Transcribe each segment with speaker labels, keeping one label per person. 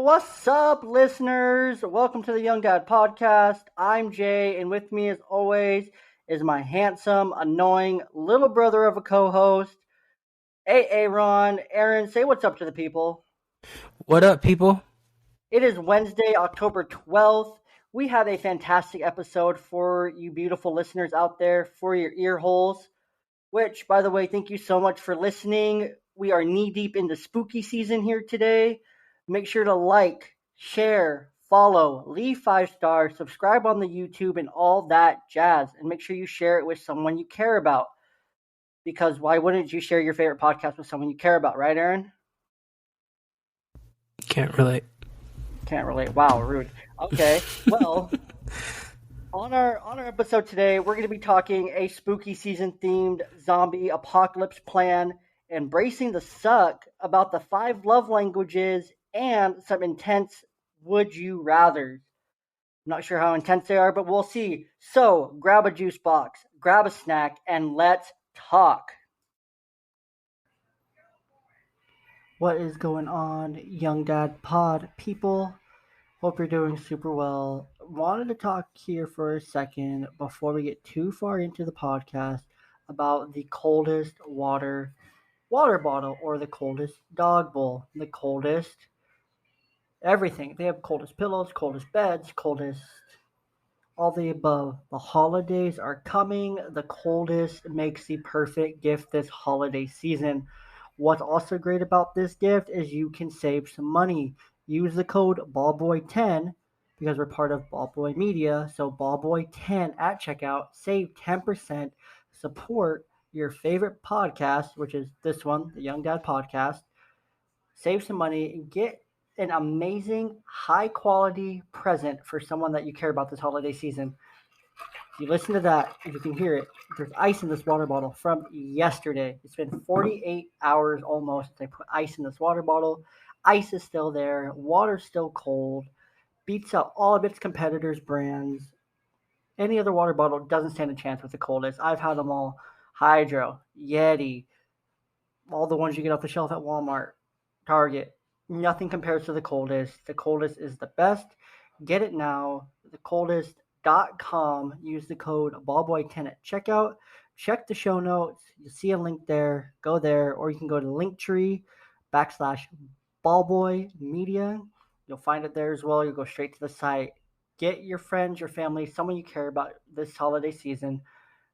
Speaker 1: What's up, listeners? Welcome to the Young Dad Podcast. I'm Jay, and with me, as always, is my handsome, annoying little brother of a co-host, Aaron. Aaron, say what's up to the people.
Speaker 2: What up, people?
Speaker 1: It is Wednesday, October 12th. We have a fantastic episode for you beautiful listeners out there for your ear holes, which, by the way, thank you so much for listening. We are knee-deep into spooky season here today. Make sure to like, share, follow, leave 5 stars, subscribe on the YouTube, and all that jazz. And make sure you share it with someone you care about. Because why wouldn't you share your favorite podcast with someone you care about, right, Aaron?
Speaker 2: Can't relate.
Speaker 1: Can't relate. Wow, rude. Okay, well, on our episode today, we're going to be talking a spooky season themed zombie apocalypse plan, embracing the suck about the 5 love languages, and some intense would you rathers. I'm not sure how intense they are, but we'll see. So grab a juice box, grab a snack, and let's talk. What is going on, Young Dad Pod people? Hope you're doing super well. Wanted to talk here for a second before we get too far into the podcast about the coldest water bottle or the coldest dog bowl, the coldest everything. They have coldest pillows, coldest beds, coldest all the above. The holidays are coming. The coldest makes the perfect gift this holiday season. What's also great about this gift is you can save some money. Use the code BALLBOY10 because we're part of Ballboy Media. So BALLBOY10 at checkout. Save 10%. Support your favorite podcast, which is this one, the Young Dad Podcast. Save some money and get an amazing, high-quality present for someone that you care about this holiday season. If you listen to that, if you can hear it, there's ice in this water bottle from yesterday. It's been 48 hours almost since I put ice in this water bottle. Ice is still there. Water's still cold. Beats out all of its competitors' brands. Any other water bottle doesn't stand a chance with the coldest. I've had them all. Hydro, Yeti, all the ones you get off the shelf at Walmart, Target. Nothing compares to the coldest. The coldest is the best. Get it now. Thecoldest.com. Use the code BALLBOY10 at checkout. Check the show notes. You'll see a link there. Go there. Or you can go to Linktree/BallboyMedia. You'll find it there as well. You'll go straight to the site. Get your friends, your family, someone you care about this holiday season,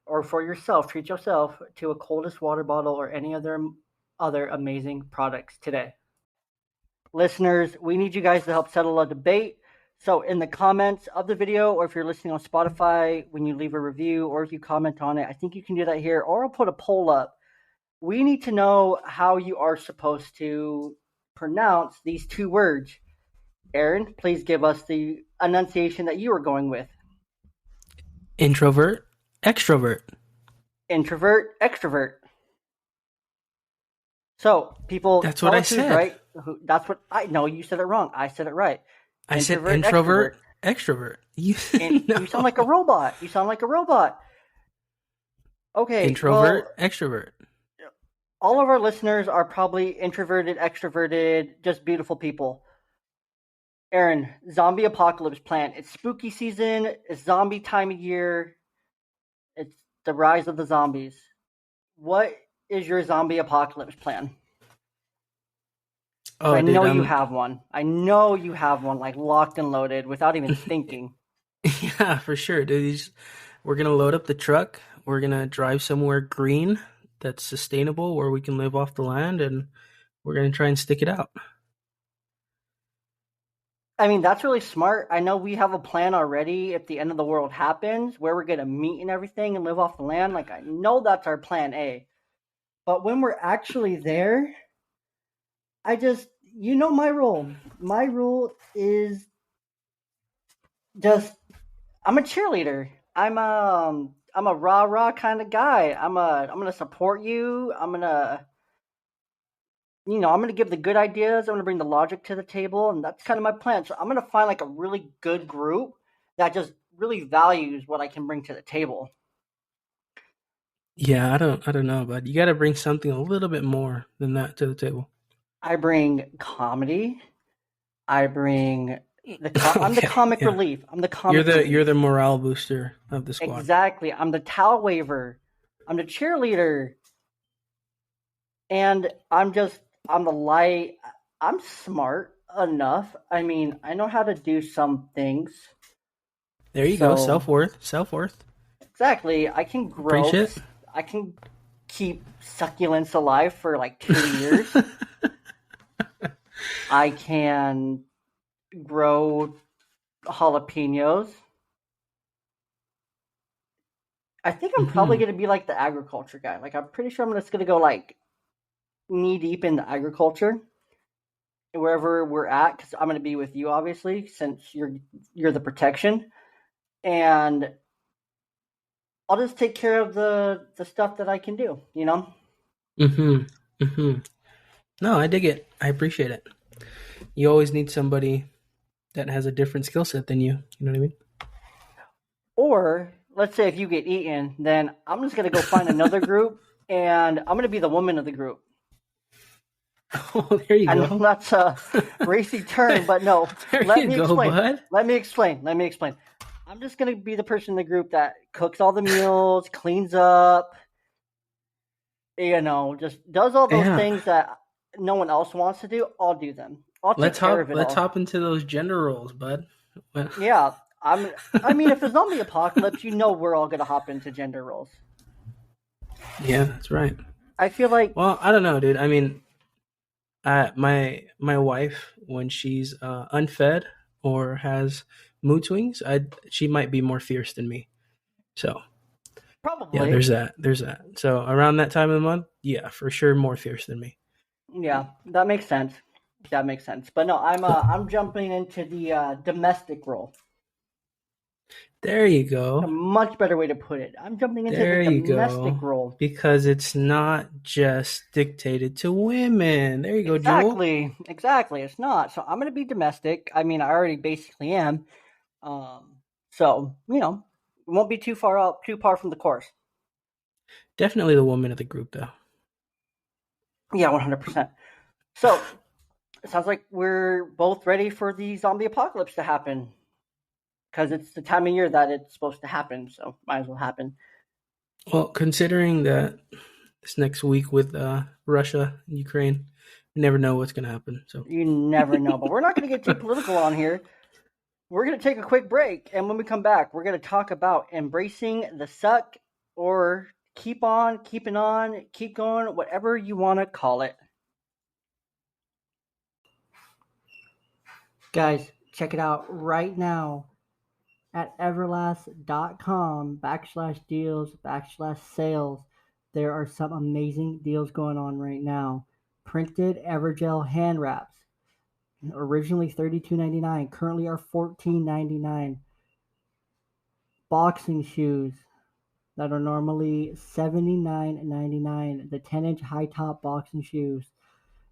Speaker 1: or for yourself, treat yourself to a coldest water bottle or any other amazing products today. Listeners, we need you guys to help settle a debate. So in the comments of the video, or if you're listening on Spotify, when you leave a review, or if you comment on it, I think you can do that here, or I'll put a poll up. We need to know how you are supposed to pronounce these 2 words. Aaron, please give us the enunciation that you were going with.
Speaker 2: Introvert, extrovert.
Speaker 1: Introvert, extrovert. So, people,
Speaker 2: that's what I said.
Speaker 1: Right? That's what I know. You said it wrong. I said it right.
Speaker 2: I said introvert, extrovert.
Speaker 1: You sound like a robot. You sound like a robot. Okay.
Speaker 2: Introvert, extrovert.
Speaker 1: All of our listeners are probably introverted, extroverted, just beautiful people. Aaron, zombie apocalypse plan. It's spooky season. It's zombie time of year. It's the rise of the zombies. What is your zombie apocalypse plan? I know you have one. I know you have one, like locked and loaded without even thinking.
Speaker 2: Yeah, for sure, dude. We're going to load up the truck. We're going to drive somewhere green that's sustainable where we can live off the land, and we're going to try and stick it out.
Speaker 1: I mean, that's really smart. I know we have a plan already if the end of the world happens, where we're going to meet and everything and live off the land. Like, I know that's our plan A. But when we're actually there, my rule. My rule is just, I'm a cheerleader. I'm a rah-rah kind of guy. I'm going to support you. I'm going to give the good ideas. I'm going to bring the logic to the table, and that's kind of my plan. So I'm going to find like a really good group that just really values what I can bring to the table.
Speaker 2: Yeah, I don't know, but you got to bring something a little bit more than that to the table.
Speaker 1: I bring comedy. I bring I'm the
Speaker 2: Okay,
Speaker 1: comic
Speaker 2: yeah.
Speaker 1: relief. I'm the
Speaker 2: You're
Speaker 1: comic
Speaker 2: the
Speaker 1: relief.
Speaker 2: morale booster of the squad.
Speaker 1: Exactly. I'm the towel waver. I'm the cheerleader. And I'm the light. I'm smart enough. I mean, I know how to do some things.
Speaker 2: There you go.
Speaker 1: So,
Speaker 2: Self worth. Self worth.
Speaker 1: exactly, I can
Speaker 2: Preach
Speaker 1: grow.
Speaker 2: it.
Speaker 1: I can keep succulents alive for like 2 years. I can grow jalapenos. I think I'm probably
Speaker 2: Hmm.
Speaker 1: going to be like the agriculture guy. Like, I'm pretty sure I'm just going to go like knee deep in the agriculture wherever we're at because I'm going to be with you, obviously, since you're the protection, and I'll just take care of the stuff that I can do. You know,
Speaker 2: Hmm. Hmm. No, I dig it. I appreciate it. You always need somebody that has a different skill set than you. You know what I mean?
Speaker 1: or let's say if you get eaten, then I'm just going to go find another group, and I'm going to be the woman of the group.
Speaker 2: Oh, there you
Speaker 1: I know
Speaker 2: go.
Speaker 1: that's a racy term, but no.
Speaker 2: There
Speaker 1: Let
Speaker 2: you
Speaker 1: me
Speaker 2: go,
Speaker 1: explain.
Speaker 2: bud.
Speaker 1: Let me explain. Let me explain. I'm just gonna be the person in the group that cooks all the meals, cleans up, just does all those
Speaker 2: Yeah.
Speaker 1: things that no one else wants to do. I'll do them. I'll take care of it
Speaker 2: Let's
Speaker 1: all.
Speaker 2: hop into those gender roles, bud. Well,
Speaker 1: Yeah, I mean, if it's zombie apocalypse, we're all gonna hop into gender roles.
Speaker 2: yeah, that's right.
Speaker 1: I feel like
Speaker 2: Well, I don't know, dude. I mean, my wife when she's unfed or has mood swings, I she might be more fierce than me. So yeah,
Speaker 1: probably,
Speaker 2: there's that. So around that time of the month, yeah, for sure, more fierce than me.
Speaker 1: yeah, that makes sense. That makes sense. But no,
Speaker 2: So
Speaker 1: I'm jumping into the domestic role.
Speaker 2: there you
Speaker 1: A
Speaker 2: go,
Speaker 1: much better way to put it. I'm jumping into the
Speaker 2: there you go,
Speaker 1: domestic role.
Speaker 2: because it's not just dictated to women. There you go, Jewel.
Speaker 1: Exactly, exactly. It's not. So I'm going to be domestic. I mean, I already basically am. Um, so it won't be too far from the course.
Speaker 2: Definitely the woman of the group, though.
Speaker 1: Yeah, 100%. So it sounds like we're both ready for the zombie apocalypse to happen because it's the time of year that it's supposed to happen. So might as well happen.
Speaker 2: Well, considering that this next week with Russia and Ukraine, you never know what's gonna happen. So
Speaker 1: You never know, but we're not going to get too political on here. We're going to take a quick break, and when we come back, we're going to talk about embracing the suck or keeping on, keep going, whatever you want to call it. Guys, check it out right now at everlast.com/deals/sales. There are some amazing deals going on right now. Printed Evergel hand wraps, originally $32.99, currently are $14.99. Boxing shoes that are normally $79.99. The 10-inch high top boxing shoes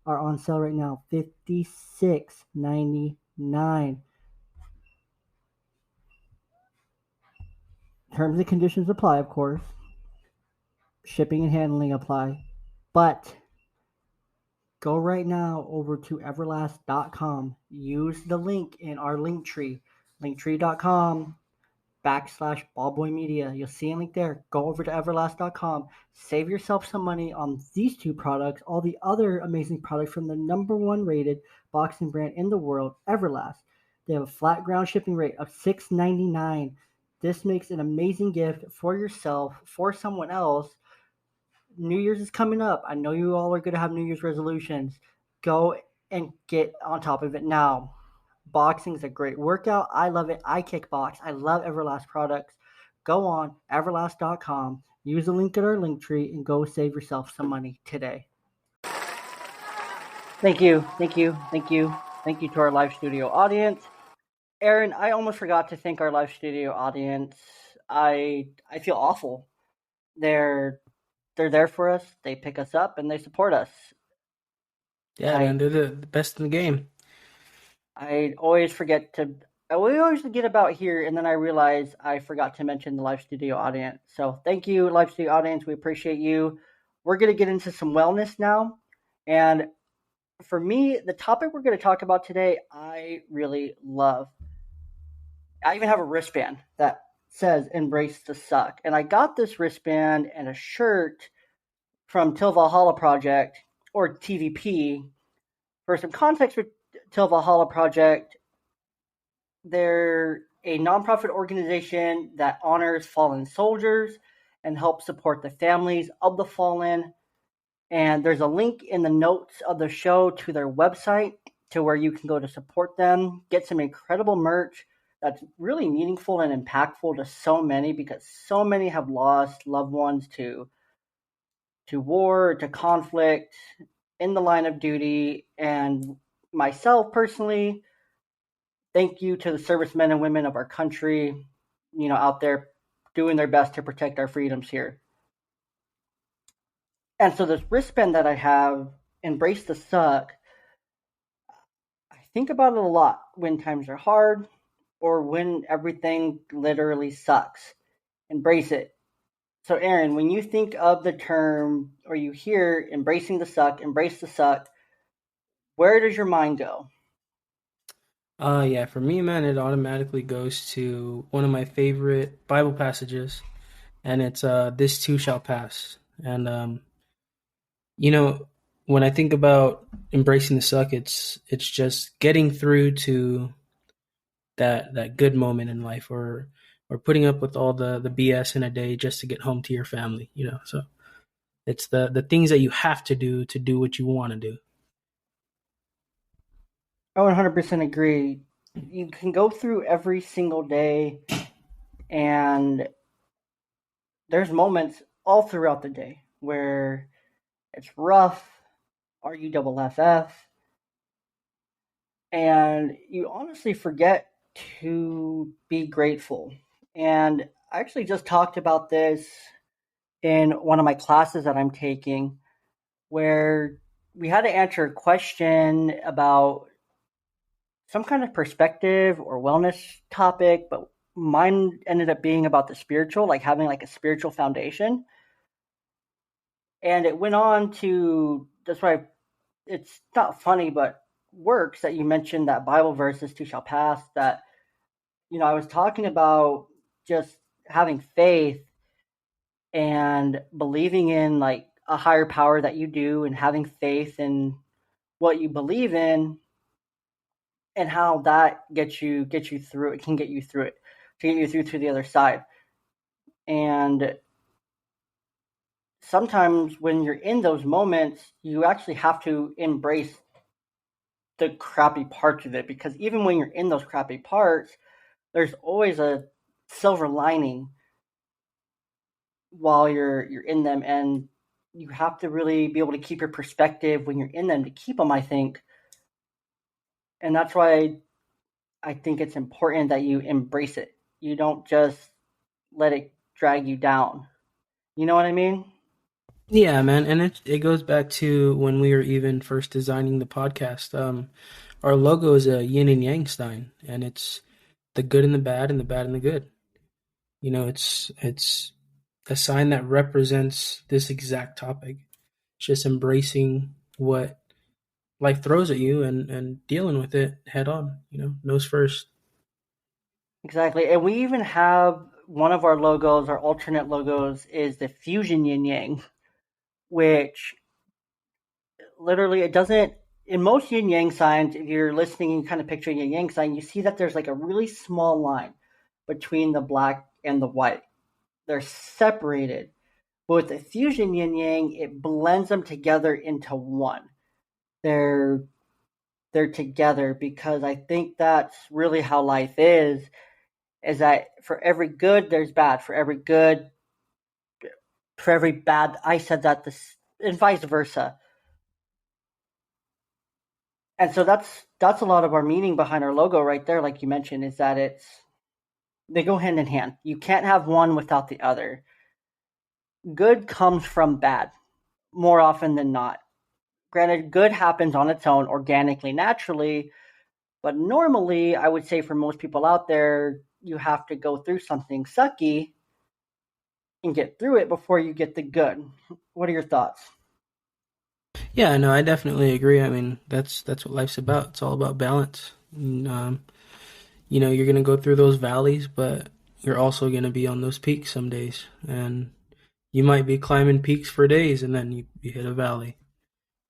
Speaker 1: are on sale right now, $56.99. Terms and conditions apply, of course. Shipping and handling apply. But go right now over to everlast.com. Use the link in our link tree, linktree.com/ballboy media. You'll see a link there. Go over to everlast.com. Save yourself some money on these two products, all the other amazing products from the number one rated boxing brand in the world, Everlast. They have a flat ground shipping rate of $6.99. This makes an amazing gift for yourself, for someone else. New Year's is coming up. I know you all are going to have New Year's resolutions. Go and get on top of it now. Boxing is a great workout. I love it. I kickbox. I love Everlast products. Go on everlast.com. Use the link in our link tree and go save yourself some money today. Thank you. Thank you. Thank you. Thank you to our live studio audience. Aaron, I almost forgot to thank our live studio audience. I feel awful. They're they're there for us. They pick us up and they support us.
Speaker 2: yeah, man,
Speaker 1: I
Speaker 2: they're the best in the game.
Speaker 1: I always forget to. I always forget about here, and then I realize I forgot to mention the live studio audience. So thank you, live studio audience. We appreciate you. We're gonna get into some wellness now, and For me, the topic we're going to talk about today, I really love. I even have a wristband that says "Embrace the Suck," and I got this wristband and a shirt from Till Valhalla Project or TVP. For some context for Till Valhalla Project, they're a nonprofit organization that honors fallen soldiers and helps support the families of the fallen. And there's a link in the notes of the show to their website to where you can go to support them, get some incredible merch that's really meaningful and impactful to so many, because so many have lost loved ones to war, to conflict in the line of duty. And myself personally, thank you to the servicemen and women of our country, out there doing their best to protect our freedoms here. And so this wristband that I have, Embrace the Suck, I think about it a lot when times are hard or when everything literally sucks. Embrace it. So, Aaron, when you think of the term or you hear embracing the suck, embrace the suck, where does your mind go?
Speaker 2: Yeah, for me, man, it automatically goes to one of my favorite Bible passages, and it's "This too shall pass." And you know, when I think about embracing the suck, it's just getting through to that good moment in life, or putting up with all the BS in a day just to get home to your family. So it's the things that you have to do what you want to do.
Speaker 1: I 100% agree. You can go through every single day, and there's moments all throughout the day where it's rough, RUFF, and you honestly forget to be grateful. And I actually just talked about this in one of my classes that I'm taking, where we had to answer a question about some kind of perspective or wellness topic, but mine ended up being about the spiritual, like having like a spiritual foundation. And it went on to, that's why it's not funny, but works that you mentioned, that Bible verses too shall pass, that, I was talking about just having faith and believing in like a higher power that you do, and having faith in what you believe in, and how that gets you through it, can get you through it, to get you through to the other side. And sometimes when you're in those moments, you actually have to embrace the crappy parts of it, because even when you're in those crappy parts, there's always a silver lining while you're in them. And you have to really be able to keep your perspective when you're in them, to keep them, I think. And that's why I think it's important that you embrace it. You don't just let it drag you down. You know what I mean?
Speaker 2: Yeah, man, and it goes back to when we were even first designing the podcast. Our logo is a yin and yang sign, and it's the good and the bad, and the bad and the good. It's a sign that represents this exact topic. It's just embracing what life throws at you, and dealing with it head on. Nose first.
Speaker 1: Exactly. And we even have one of our logos, our alternate logos, is the fusion yin yang, which literally it doesn't, in most yin yang signs, if you're listening and kind of picturing a yin yang sign, you see that there's like a really small line between the black and the white. They're separated. But with the fusion yin yang, it blends them together into one. They're they're together, because I think that's really how life is that for every good there's bad. For every bad, I said that this, and vice versa. And so that's a lot of our meaning behind our logo right there, like you mentioned, is that they go hand in hand. You can't have one without the other. Good comes from bad more often than not. Granted, good happens on its own, organically, naturally, but normally I would say for most people out there, you have to go through something sucky and get through it before you get the good. What are your thoughts?
Speaker 2: Yeah, no, I definitely agree. I mean, that's what life's about. It's all about balance. And, you're gonna go through those valleys, but you're also gonna be on those peaks some days, and you might be climbing peaks for days, and then you hit a valley.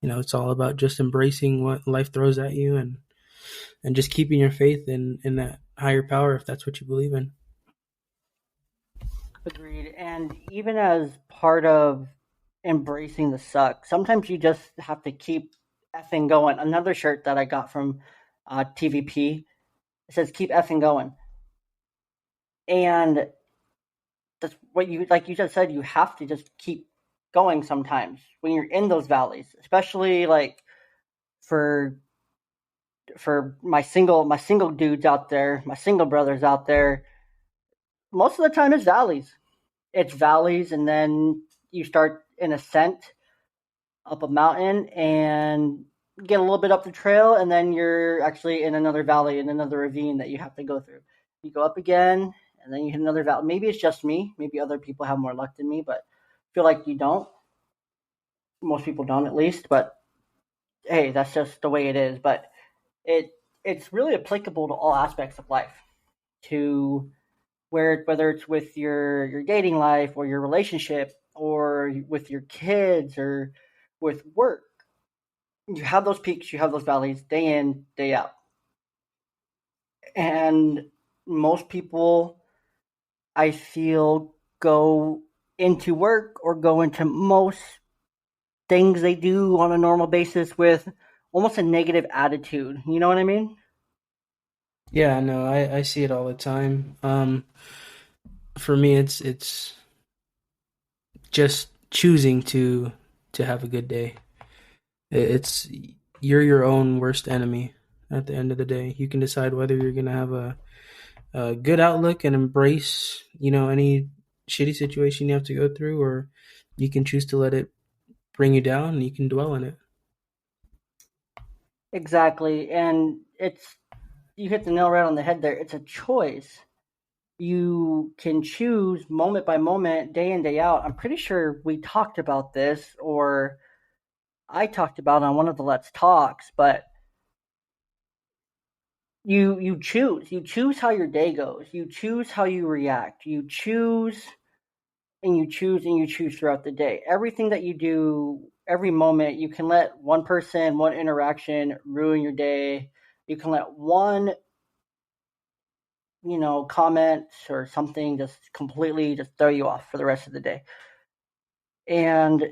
Speaker 2: It's all about just embracing what life throws at you, and just keeping your faith in that higher power if that's what you believe in.
Speaker 1: Agreed. And even as part of embracing the suck, sometimes you just have to keep effing going. Another shirt that I got from TVP, it says keep effing going. And that's what you, like you just said, you have to just keep going sometimes when you're in those valleys, especially like for my single dudes out there, my single brothers out there. Most of the time it's valleys. It's valleys, and then you start an ascent up a mountain and get a little bit up the trail, and then you're actually in another valley, in another ravine that you have to go through. You go up again, and then you hit another valley. Maybe it's just me. Maybe other people have more luck than me, but I feel like you don't. Most people don't, at least. But hey, that's just the way it is. But it it's really applicable to all aspects of life. To whether it's with your dating life or your relationship or with your kids or with work, you have those peaks, you have those valleys, day in, day out. And most people, I feel, go into work or go into most things they do on a normal basis with almost a negative attitude. You know what I mean?
Speaker 2: Yeah, no, I see it all the time. For me, it's just choosing to have a good day. It's You're your own worst enemy at the end of the day. You can decide whether you're gonna have a good outlook and embrace, any shitty situation you have to go through, or you can choose to let it bring you down and you can dwell in it.
Speaker 1: Exactly. And you hit the nail right on the head there. It's a choice. You can choose moment by moment, day in, day out. I'm pretty sure we talked about this, or I talked about on one of the Let's Talks, but you choose how your day goes. You choose how you react. You choose and you choose and you choose throughout the day. Everything that you do, every moment, you can let one person, one interaction ruin your day. You can let one, comment or something just completely just throw you off for the rest of the day. And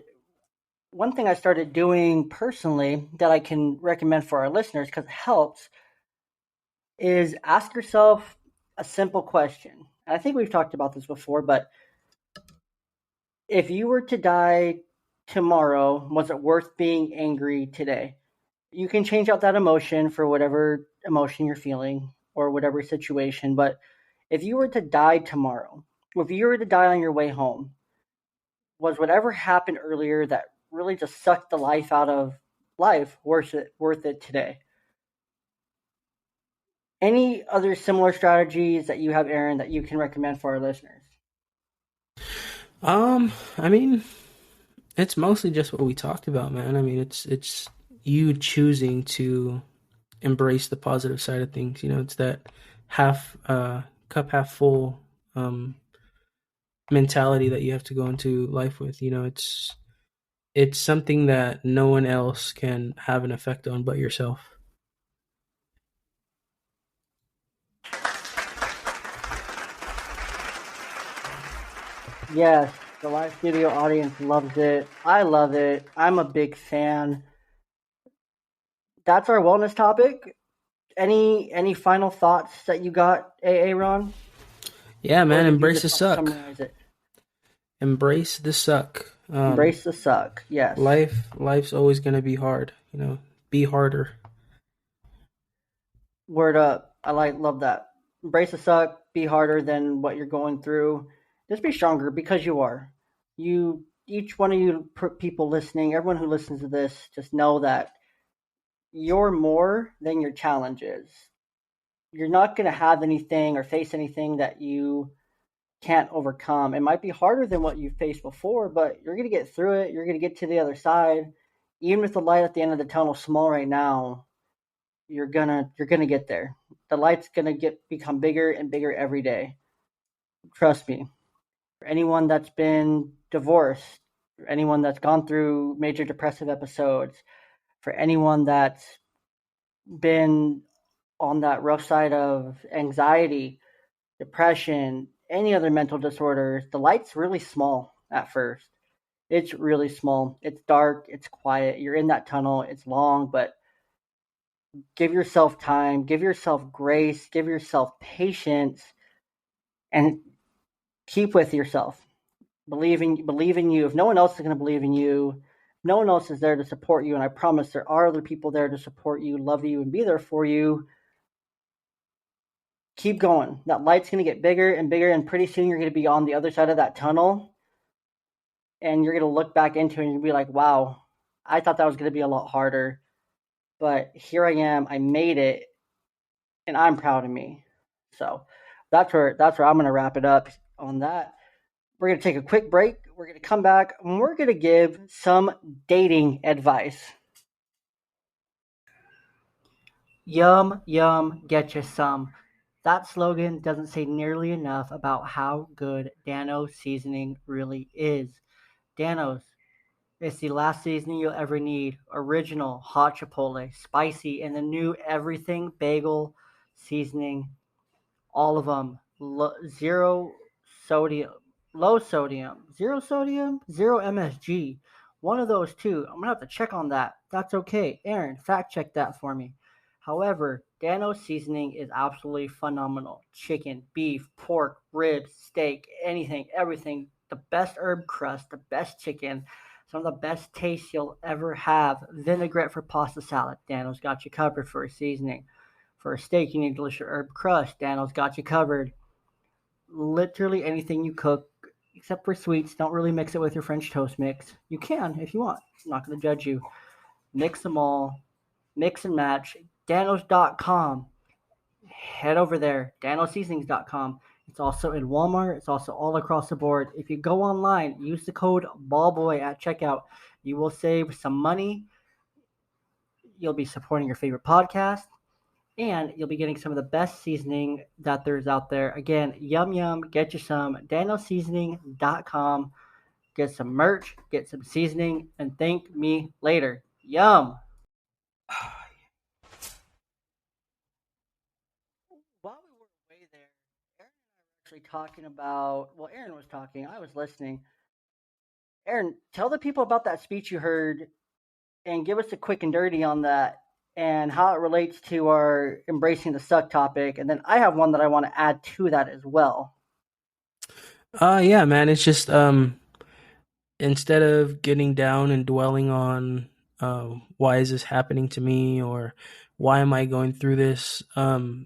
Speaker 1: one thing I started doing personally that I can recommend for our listeners because it helps is ask yourself a simple question. And I think we've talked about this before, but if you were to die tomorrow, was it worth being angry today? You can change out that emotion for whatever emotion you're feeling or whatever situation, but if you were to die tomorrow, if you were to die on your way home, was whatever happened earlier that really just sucked the life out of life worth it today? Any other similar strategies that you have, Aaron, that you can recommend for our listeners?
Speaker 2: I mean, it's mostly just what we talked about, man. I mean, it's you choosing to embrace the positive side of things. It's that half cup half full um mentality that you have to go into life with. It's something that no one else can have an effect on but yourself.
Speaker 1: Yes, the live studio audience loves it. I love it. I'm a big fan. That's our wellness topic. Any final thoughts that you got, Ron?
Speaker 2: Yeah,
Speaker 1: Or
Speaker 2: man,
Speaker 1: did you
Speaker 2: embrace
Speaker 1: just
Speaker 2: the
Speaker 1: want to
Speaker 2: suck.
Speaker 1: summarize it?
Speaker 2: Embrace the suck.
Speaker 1: Embrace the suck. Yes.
Speaker 2: Life's always gonna be hard. Be harder.
Speaker 1: Word up. Love that. Embrace the suck. Be harder than what you're going through. Just be stronger because you are. Each one of you people listening, everyone who listens to this, just know that you're more than your challenges. You're not going to have anything or face anything that you can't overcome. It might be harder than what you faced before, but you're going to get through it. You're going to get to the other side. Even if the light at the end of the tunnel is small right now, you're gonna get there. The light's gonna become bigger and bigger every day. Trust me. For anyone that's been divorced, for anyone that's gone through major depressive episodes, for anyone that's been on that rough side of anxiety, depression, any other mental disorders, the light's really small at first. It's really small. It's dark, it's quiet. You're in that tunnel, it's long, but give yourself time, give yourself grace, give yourself patience, and keep with yourself. Believe in you. If no one else is going to believe in you, no one else is there to support you, and I promise there are other people there to support you, love you, and be there for you. Keep going. That light's going to get bigger and bigger, and pretty soon you're going to be on the other side of that tunnel, and you're going to look back into it and you'll be like, wow, I thought that was going to be a lot harder, but here I am. I made it, and I'm proud of me. So that's where I'm going to wrap it up on that. We're going to take a quick break. We're going to come back and we're going to give some dating advice. Yum, yum, get you some. That slogan doesn't say nearly enough about how good Dano's seasoning really is. Dano's, it's the last seasoning you'll ever need. Original, hot chipotle, spicy, and the new everything bagel seasoning, all of them. Zero sodium, low sodium, zero MSG. One of those two. I'm gonna have to check on that. That's okay. Aaron, fact check that for me. However, Dano's seasoning is absolutely phenomenal. Chicken, beef, pork, ribs, steak, anything, everything. The best herb crust, the best chicken, some of the best taste you'll ever have. Vinaigrette for pasta salad. Dano's got you covered for a seasoning. For a steak, you need delicious herb crust. Dano's got you covered. Literally anything you cook, except for sweets. Don't really mix it with your French toast mix. You can if you want. I'm not going to judge you. Mix them all. Mix and match. Danos.com. Head over there. Danoseasonings.com. It's also in Walmart. It's also all across the board. If you go online, use the code BALLBOY at checkout. You will save some money. You'll be supporting your favorite podcast, and you'll be getting some of the best seasoning that there's out there. Again, yum yum, get you some. DanielSeasoning.com. Get some merch, get some seasoning, and thank me later. Yum. While we were away there, Aaron and I were actually talking about, well, Aaron was talking, I was listening. Aaron, tell the people about that speech you heard and give us a quick and dirty on that and how it relates to our embracing the suck topic. And then I have one that I want to add to that as well.
Speaker 2: Yeah, man. It's just instead of getting down and dwelling on why is this happening to me or why am I going through this,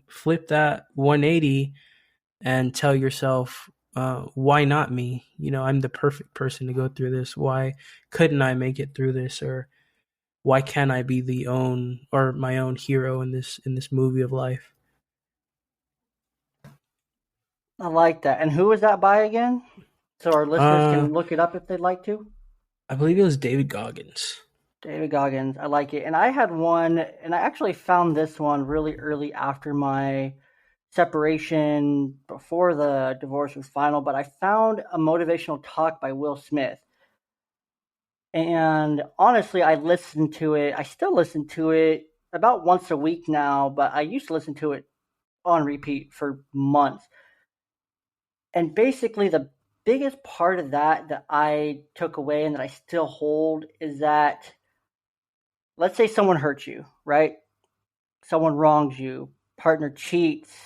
Speaker 2: flip that 180 and tell yourself, why not me? You know, I'm the perfect person to go through this. Why couldn't I make it through this? Or why can't I be my own hero in this movie of life?
Speaker 1: I like that. And who was that by again? So our listeners
Speaker 2: Uh,
Speaker 1: can look it up if they'd like to.
Speaker 2: I believe it was David Goggins.
Speaker 1: David Goggins. I like it. And I had one, and I actually found this one really early after my separation, before the divorce was final. But I found a motivational talk by Will Smith. And honestly, I listened to it. I still listen to it about once a week now, but I used to listen to it on repeat for months. And basically, the biggest part of that I took away and that I still hold is that, let's say someone hurts you, right? Someone wrongs you, partner cheats,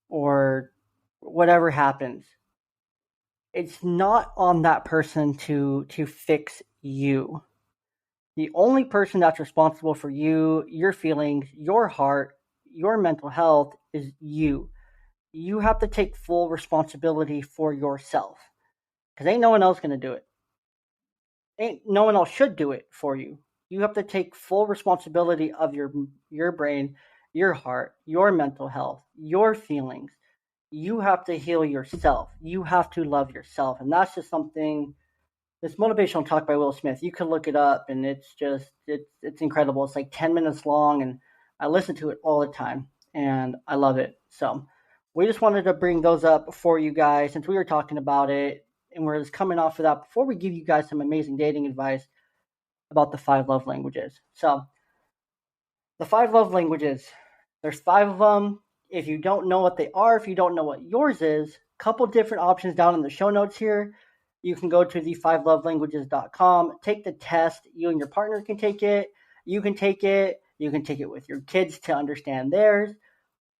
Speaker 1: or whatever happens. It's not on that person to fix you. The only person that's responsible for you, your feelings, your heart, your mental health is you. You have to take full responsibility for yourself because ain't no one else going to do it. Ain't no one else should do it for you. You have to take full responsibility of your brain, your heart, your mental health, your feelings. You have to heal yourself. You have to love yourself, and that's just something This motivational talk by Will Smith. You can look it up, and it's incredible. It's like 10 minutes long, and I listen to it all the time, and I love it. So we just wanted to bring those up for you guys since we were talking about it, and we're just coming off of that before we give you guys some amazing dating advice about the 5 love languages. So the 5 love languages. There's 5 of them. If you don't know what they are, if you don't know what yours is, couple different options down in the show notes here. You can go to the 5lovelanguages.com, take the test. You and your partner can take it. You can take it. You can take it with your kids to understand theirs.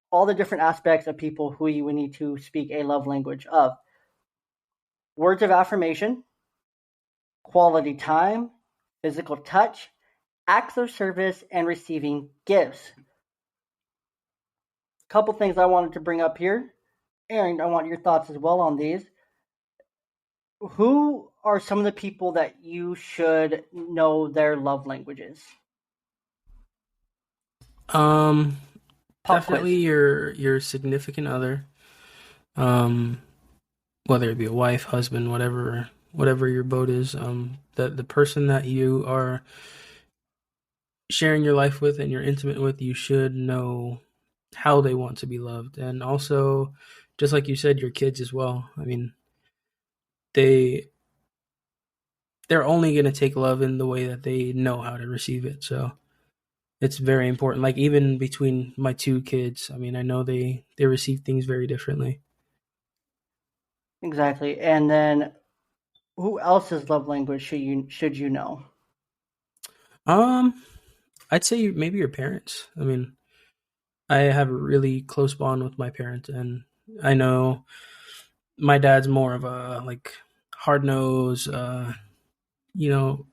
Speaker 1: All the different aspects of people who you would need to speak a love language of. Words of affirmation, quality time, physical touch, acts of service, and receiving gifts. Couple things I wanted to bring up here. Aaron, I want your thoughts as well on these. Who are some of the people that you should know their love languages?
Speaker 2: Um,
Speaker 1: Pop
Speaker 2: Definitely
Speaker 1: quiz.
Speaker 2: your significant other, um, whether it be a wife, husband, whatever your boat is. The person that you are sharing your life with and you're intimate with, you should know how they want to be loved, and also, just like you said, your kids as well. I mean, they they're only going to take love in the way that they know how to receive it. So it's very important. Like even between my two kids, I mean, I know they receive things very differently.
Speaker 1: Exactly. And then who else's love language should you know?
Speaker 2: Um, I'd say maybe your parents. I mean, I have a really close bond with my parents, and I know my dad's more of a like hard nose, you know,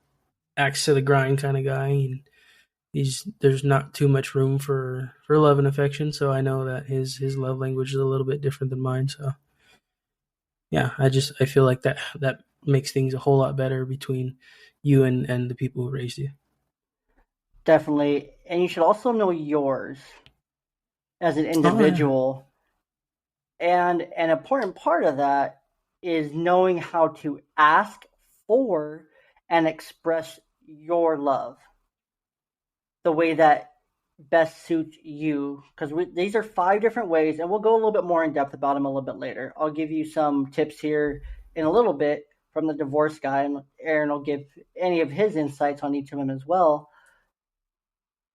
Speaker 2: axe to the grind kind of guy. And he's there's not too much room for love and affection. So I know that his love language is a little bit different than mine. So yeah, I feel like that makes things a whole lot better between you and the people who raised you.
Speaker 1: Definitely. And you should also know yours as an
Speaker 2: Oh yeah.
Speaker 1: individual. And an important part of that is knowing how to ask for and express your love the way that best suits you. Because these are 5 different ways, and we'll go a little bit more in depth about them a little bit later. I'll give you some tips here in a little bit from the divorce guy, and Aaron will give any of his insights on each of them as well.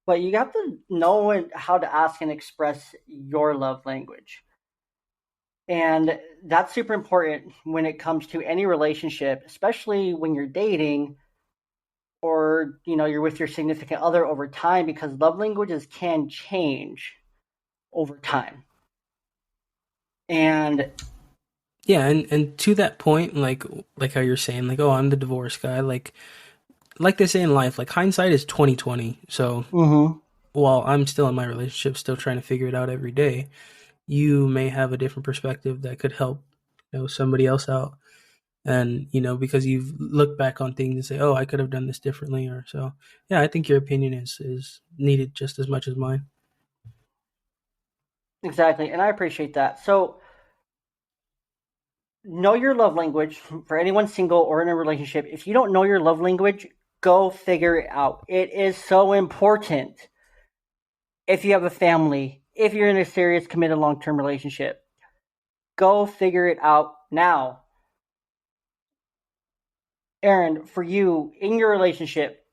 Speaker 1: But you have to know how to ask and express your love language. And that's super important when it comes to any relationship, especially when you're dating or you're with your significant other over time, because love languages can change over time. And
Speaker 2: Yeah, and to that point, like how you're saying, like, oh, I'm the divorce guy, like they say in life, like hindsight is 2020. So
Speaker 1: mhm,
Speaker 2: while I'm still in my relationship, still trying to figure it out every day, you may have a different perspective that could help, somebody else out. And, because you've looked back on things and say, oh, I could have done this differently, or so. Yeah, I think your opinion is needed just as much as mine.
Speaker 1: exactly, and I appreciate that. So know your love language for anyone single or in a relationship. If you don't know your love language, go figure it out. It is so important. If you have a family, if you're in a serious committed long-term relationship, go figure it out now. Aaron, for you in your relationship,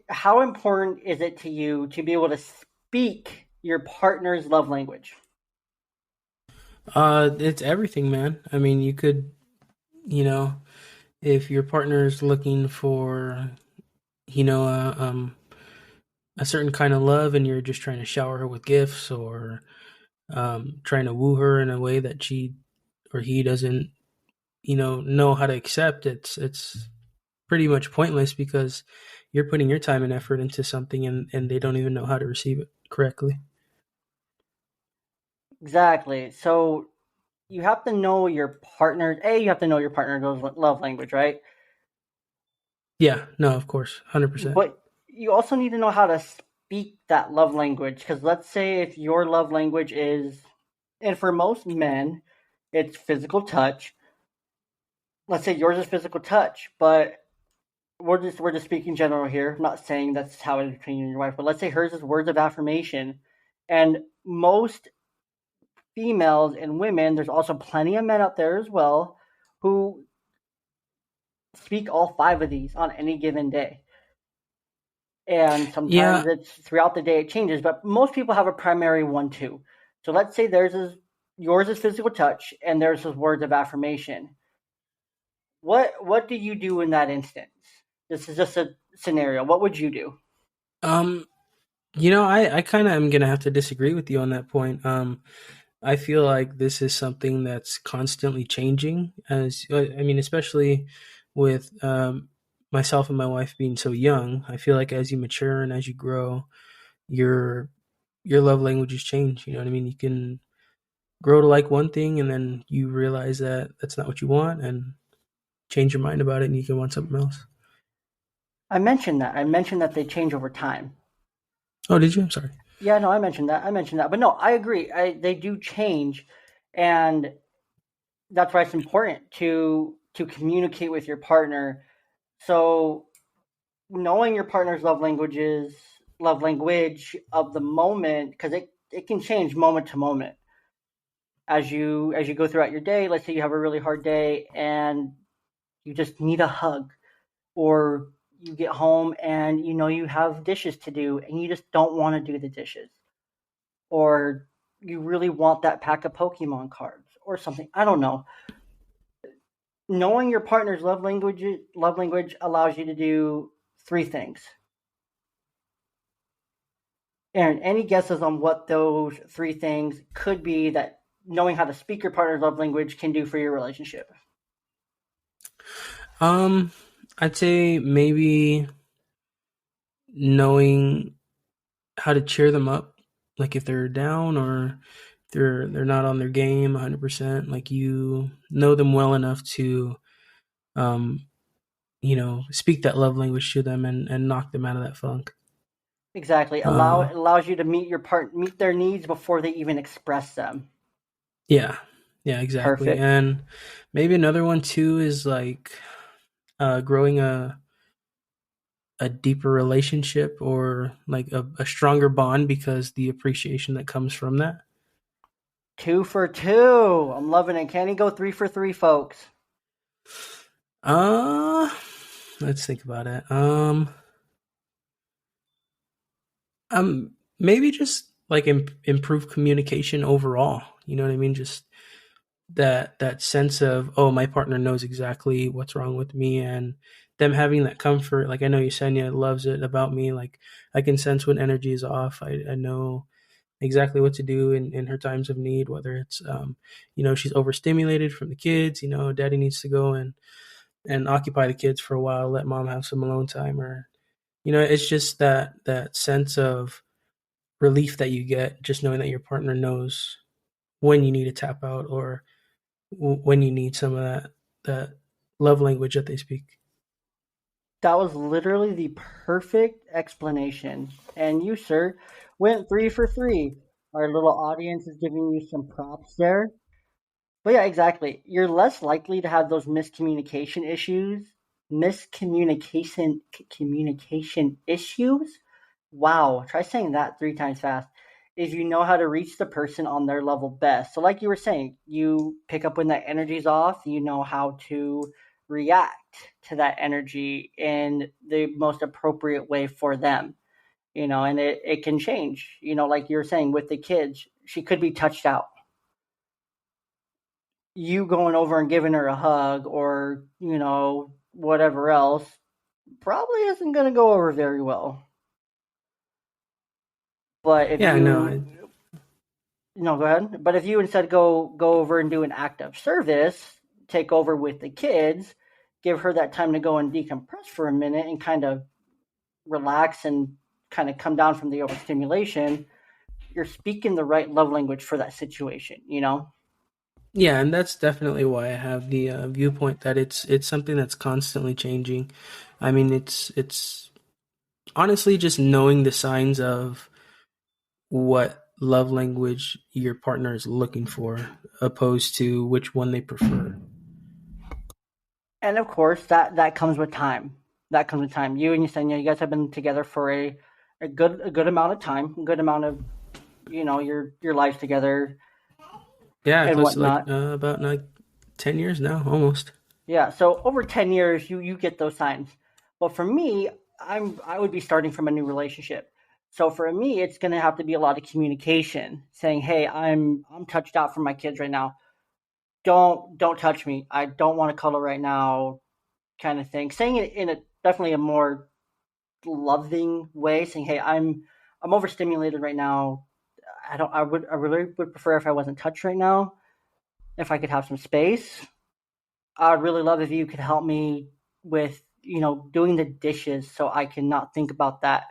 Speaker 1: how important is it to you to be able to speak your partner's love language?
Speaker 2: It's everything, man. I mean, you could, you know, if your partner's looking for, you know, a certain kind of love, and you're just trying to shower her with gifts, or trying to woo her in a way that she or he doesn't, know how to accept, it's pretty much pointless, because you're putting your time and effort into something, and they don't even know how to receive it correctly.
Speaker 1: Exactly. So you have to know your partner. You have to know your partner's love language, right?
Speaker 2: Yeah, no, of course, 100%.
Speaker 1: But you also need to know how to speak that love language. Because let's say if your love language is, and for most men, it's physical touch. let's say yours is physical touch, but we're just speaking general here. I'm not saying that's how it is between you and your wife, but let's say hers is words of affirmation, and most females and women, there's also plenty of men out there as well who speak all five of these on any given day. And sometimes
Speaker 2: Yeah,
Speaker 1: it's throughout the day it changes, but most people have a primary one too. So let's say yours is physical touch and theirs is words of affirmation. What do you do in that instance? This is just a scenario. What would you do?
Speaker 2: um, I kind of am gonna have to disagree with you on that point. I feel like this is something that's constantly changing. I mean, especially with myself and my wife being so young. I feel like as you mature and as you grow, your your love languages change. You know what I mean? You can grow to like one thing, and then you realize that that's not what you want, and change your mind about it, and you can want something else.
Speaker 1: I mentioned that. I mentioned that they change over time.
Speaker 2: Oh, did you? I'm sorry.
Speaker 1: Yeah, no, I mentioned that. I mentioned that. But no, I agree. They do change, and that's why it's important to communicate with your partner. So knowing your partner's love language of the moment, because it can change moment to moment as you go throughout your day. Let's say you have a really hard day and you just need a hug, or you get home and you know you have dishes to do and you just don't want to do the dishes, or you really want that pack of Pokemon cards or something. I don't know. Knowing your partner's love language allows you to do three things. And any guesses on what those three things could be that knowing how to speak your partner's love language can do for your relationship?
Speaker 2: Um, I'd say maybe knowing how to cheer them up, like if they're down or they're not on their game 100%. Like you know them well enough to, um, speak that love language to them and knock them out of that funk.
Speaker 1: Exactly.
Speaker 2: Uh,
Speaker 1: It allows you to meet their needs before they even express them.
Speaker 2: yeah, yeah, exactly.
Speaker 1: Perfect.
Speaker 2: And maybe another one too is like growing a deeper relationship or like a stronger bond because the appreciation that comes from that.
Speaker 1: Two for two. I'm loving it. Can he go three for three, folks?
Speaker 2: Uh, let's think about it. Maybe just like improve communication overall. You know what I mean? Just that sense of, oh, my partner knows exactly what's wrong with me, and them having that comfort. Like I know Yesenia loves it about me. Like I can sense when energy is off. I know exactly what to do in her times of need, whether it's she's overstimulated from the kids. Daddy needs to go and occupy the kids for a while, let mom have some alone time, or it's just that sense of relief that you get just knowing that your partner knows when you need to tap out or when you need some of that love language that they speak.
Speaker 1: That was literally the perfect explanation. And you, sir, went three for three. Our little audience is giving you some props there. But yeah, exactly. You're less likely to have those miscommunication issues. Wow, try saying that three times fast. If you know how to reach the person on their level best. So like you were saying, you pick up when that energy's off, you know how to react to that energy in the most appropriate way for them. And it can change. Like you were saying with the kids, she could be touched out. You going over and giving her a hug or, whatever else probably isn't going to go over very well. But if
Speaker 2: Yeah, no,
Speaker 1: you, no, go ahead. But if you instead go over and do an act of service, take over with the kids, give her that time to go and decompress for a minute and kind of relax and kind of come down from the overstimulation, you're speaking the right love language for that situation.
Speaker 2: yeah, and that's definitely why I have the viewpoint that it's something that's constantly changing. I mean, it's honestly just knowing the signs of what love language your partner is looking for, opposed to which one they prefer.
Speaker 1: And of course, that comes with time. That comes with time. You and Yesenia, you guys have been together for a good amount of time, a good amount of your lives together
Speaker 2: Yeah,
Speaker 1: and
Speaker 2: close to like
Speaker 1: whatnot.
Speaker 2: about like 10 years now, almost.
Speaker 1: Yeah, so over 10 years, you get those signs. But for me, I would be starting from a new relationship. So for me, it's going to have to be a lot of communication, saying, "Hey, I'm touched out from my kids right now. Don't touch me. I don't want to cuddle right now," kind of thing. Saying it in a definitely a more loving way, saying, "Hey, I'm overstimulated right now. I really would prefer if I wasn't touched right now. If I could have some space, I'd really love if you could help me with doing the dishes so I can not think about that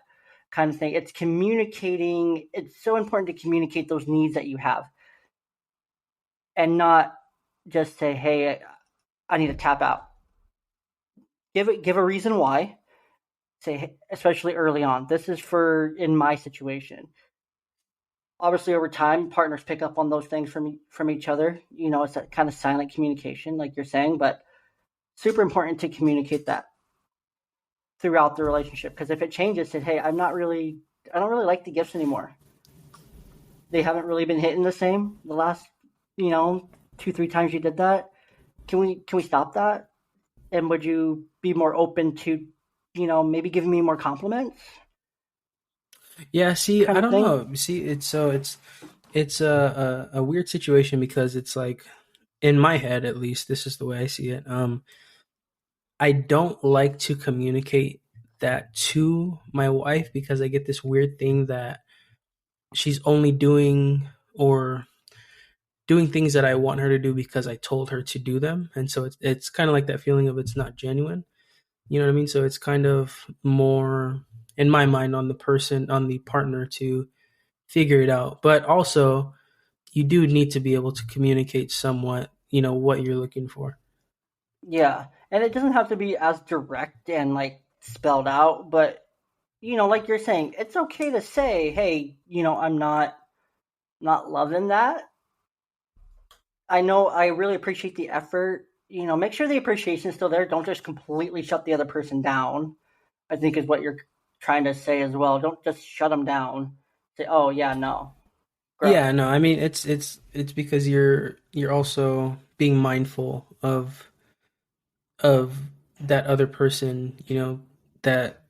Speaker 1: kind of thing." It's communicating. It's so important to communicate those needs that you have and not just say, "Hey, I need to tap out." Give a reason why. Say, "Hey," especially early on. This is for in my situation. Obviously, over time, partners pick up on those things from each other. It's that kind of silent communication, like you're saying, but super important to communicate that throughout the relationship. Because if it changes, say, "Hey, I don't really like the gifts anymore. They haven't really been hitting the same the last, you know, 2, 3 times you did that. Can we stop that? And would you be more open to, maybe giving me more compliments,
Speaker 2: Yeah, see,
Speaker 1: kind
Speaker 2: I
Speaker 1: of
Speaker 2: don't
Speaker 1: thing?"
Speaker 2: know. See, it's a weird situation because it's like in my head at least, this is the way I see it. I don't like to communicate that to my wife because I get this weird thing that she's only or doing things that I want her to do because I told her to do them. And so it's kind of like that feeling of it's not genuine. You know what I mean? So it's kind of more in my mind on the person, on the partner to figure it out. But also, you do need to be able to communicate somewhat, what you're looking for.
Speaker 1: Yeah, and it doesn't have to be as direct and like spelled out, but like you're saying, it's okay to say, "Hey, I'm not loving that. I know I really appreciate the effort." Make sure the appreciation is still there. Don't just completely shut the other person down. I think is what you're trying to say as well. Don't just shut them down. Say, "Oh yeah, no, gross."
Speaker 2: Yeah, no, I mean it's because you're also being mindful of that other person, that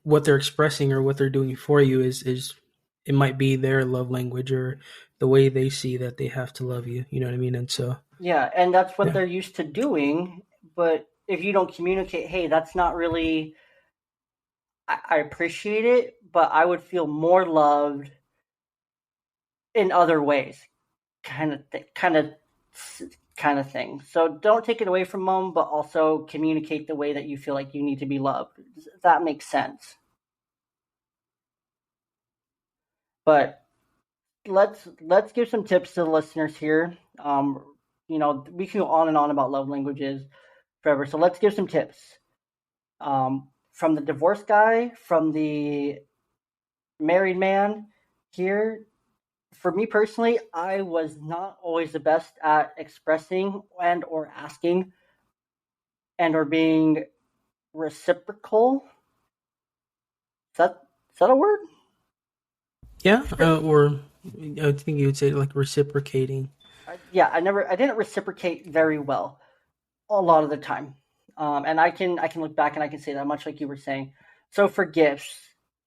Speaker 2: what they're expressing or what they're doing for you is it might be their love language or the way they see that they have to love you. You know what I mean? And so,
Speaker 1: Yeah, and that's what
Speaker 2: yeah.
Speaker 1: they're used to doing. But if you don't communicate, "Hey, that's not really. I appreciate it, but I would feel more loved in other ways," kind of kind of thing. So don't take it away from them, but also communicate the way that you feel like you need to be loved. If that makes sense. But let's give some tips to the listeners here. We can go on and on about love languages forever. So let's give some tips. From the divorced guy, from the married man here. For me personally, I was not always the best at expressing and or asking and or being reciprocal. Is that a word?
Speaker 2: Yeah, or I think you would say like reciprocating.
Speaker 1: Yeah, I didn't reciprocate very well a lot of the time, and I can look back and I can say that, much like you were saying. So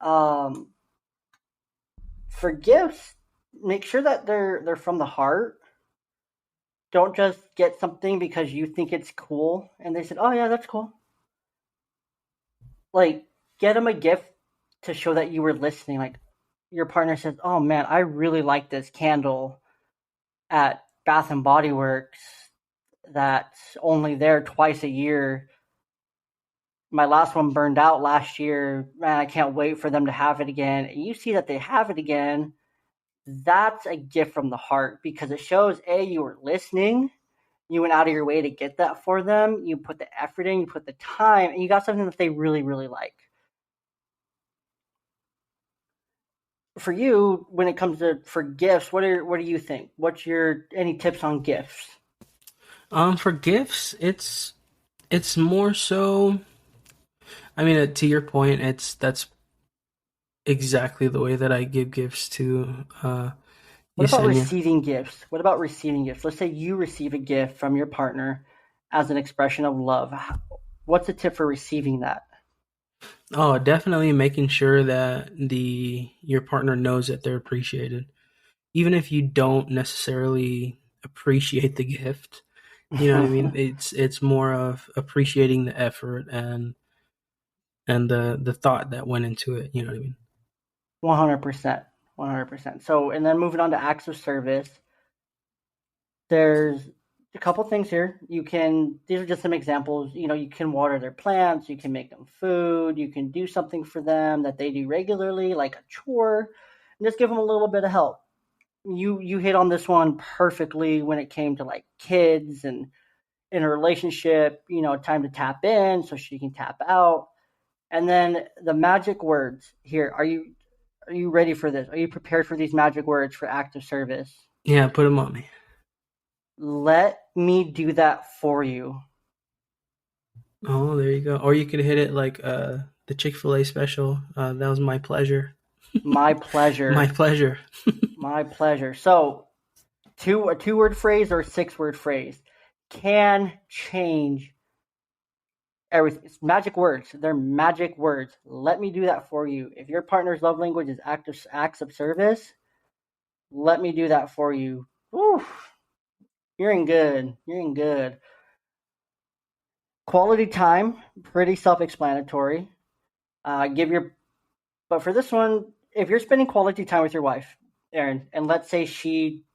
Speaker 1: um, for gifts, make sure that they're from the heart. Don't just get something because you think it's cool, and they said, "Oh yeah, that's cool." Like, get them a gift to show that you were listening. Like, your partner says, "Oh man, I really like this candle at Bath and Body Works that's only there twice a year. My last one burned out last year. Man, I can't wait for them to have it again." And you see that they have it again. That's a gift from the heart because it shows, A, you were listening. You went out of your way to get that for them. You put the effort in, you put the time, and you got something that they really, really like. For you, when it comes to for gifts, what do you think? What's your any tips on gifts?
Speaker 2: For gifts, It's more so. I mean, to your point, it's that's exactly the way that I give gifts to
Speaker 1: What about
Speaker 2: Yesenia.
Speaker 1: receiving gifts? What about receiving gifts? Let's say you receive a gift from your partner as an expression of love. What's the tip for receiving that?
Speaker 2: Oh, definitely making sure that the your partner knows that they're appreciated, even if you don't necessarily appreciate the gift. You know what I mean? It's more of appreciating the effort and the thought that went into it. You know what I mean?
Speaker 1: 100%. 100%. So, and then moving on to acts of service, there's a couple things here. These are just some examples. You can water their plants, you can make them food, you can do something for them that they do regularly, like a chore, and just give them a little bit of help. You hit on this one perfectly when it came to like kids and in a relationship, time to tap in so she can tap out. And then the magic words here. Are you ready for this? Are you prepared for these magic words for active service?
Speaker 2: Yeah, put them on me.
Speaker 1: Let me do that for you.
Speaker 2: Oh, there you go. Or you could hit it like the Chick-fil-A special. That was my pleasure.
Speaker 1: My
Speaker 2: My
Speaker 1: pleasure.
Speaker 2: pleasure.
Speaker 1: My pleasure. So, a two-word phrase or a six-word phrase can change everything. It's magic words. They're magic words. Let me do that for you. If your partner's love language is acts of service, let me do that for you. Woo, you're in good. You're in good. Quality time, pretty self-explanatory. Give your But for this one, if you're spending quality time with your wife, Aaron, and let's say she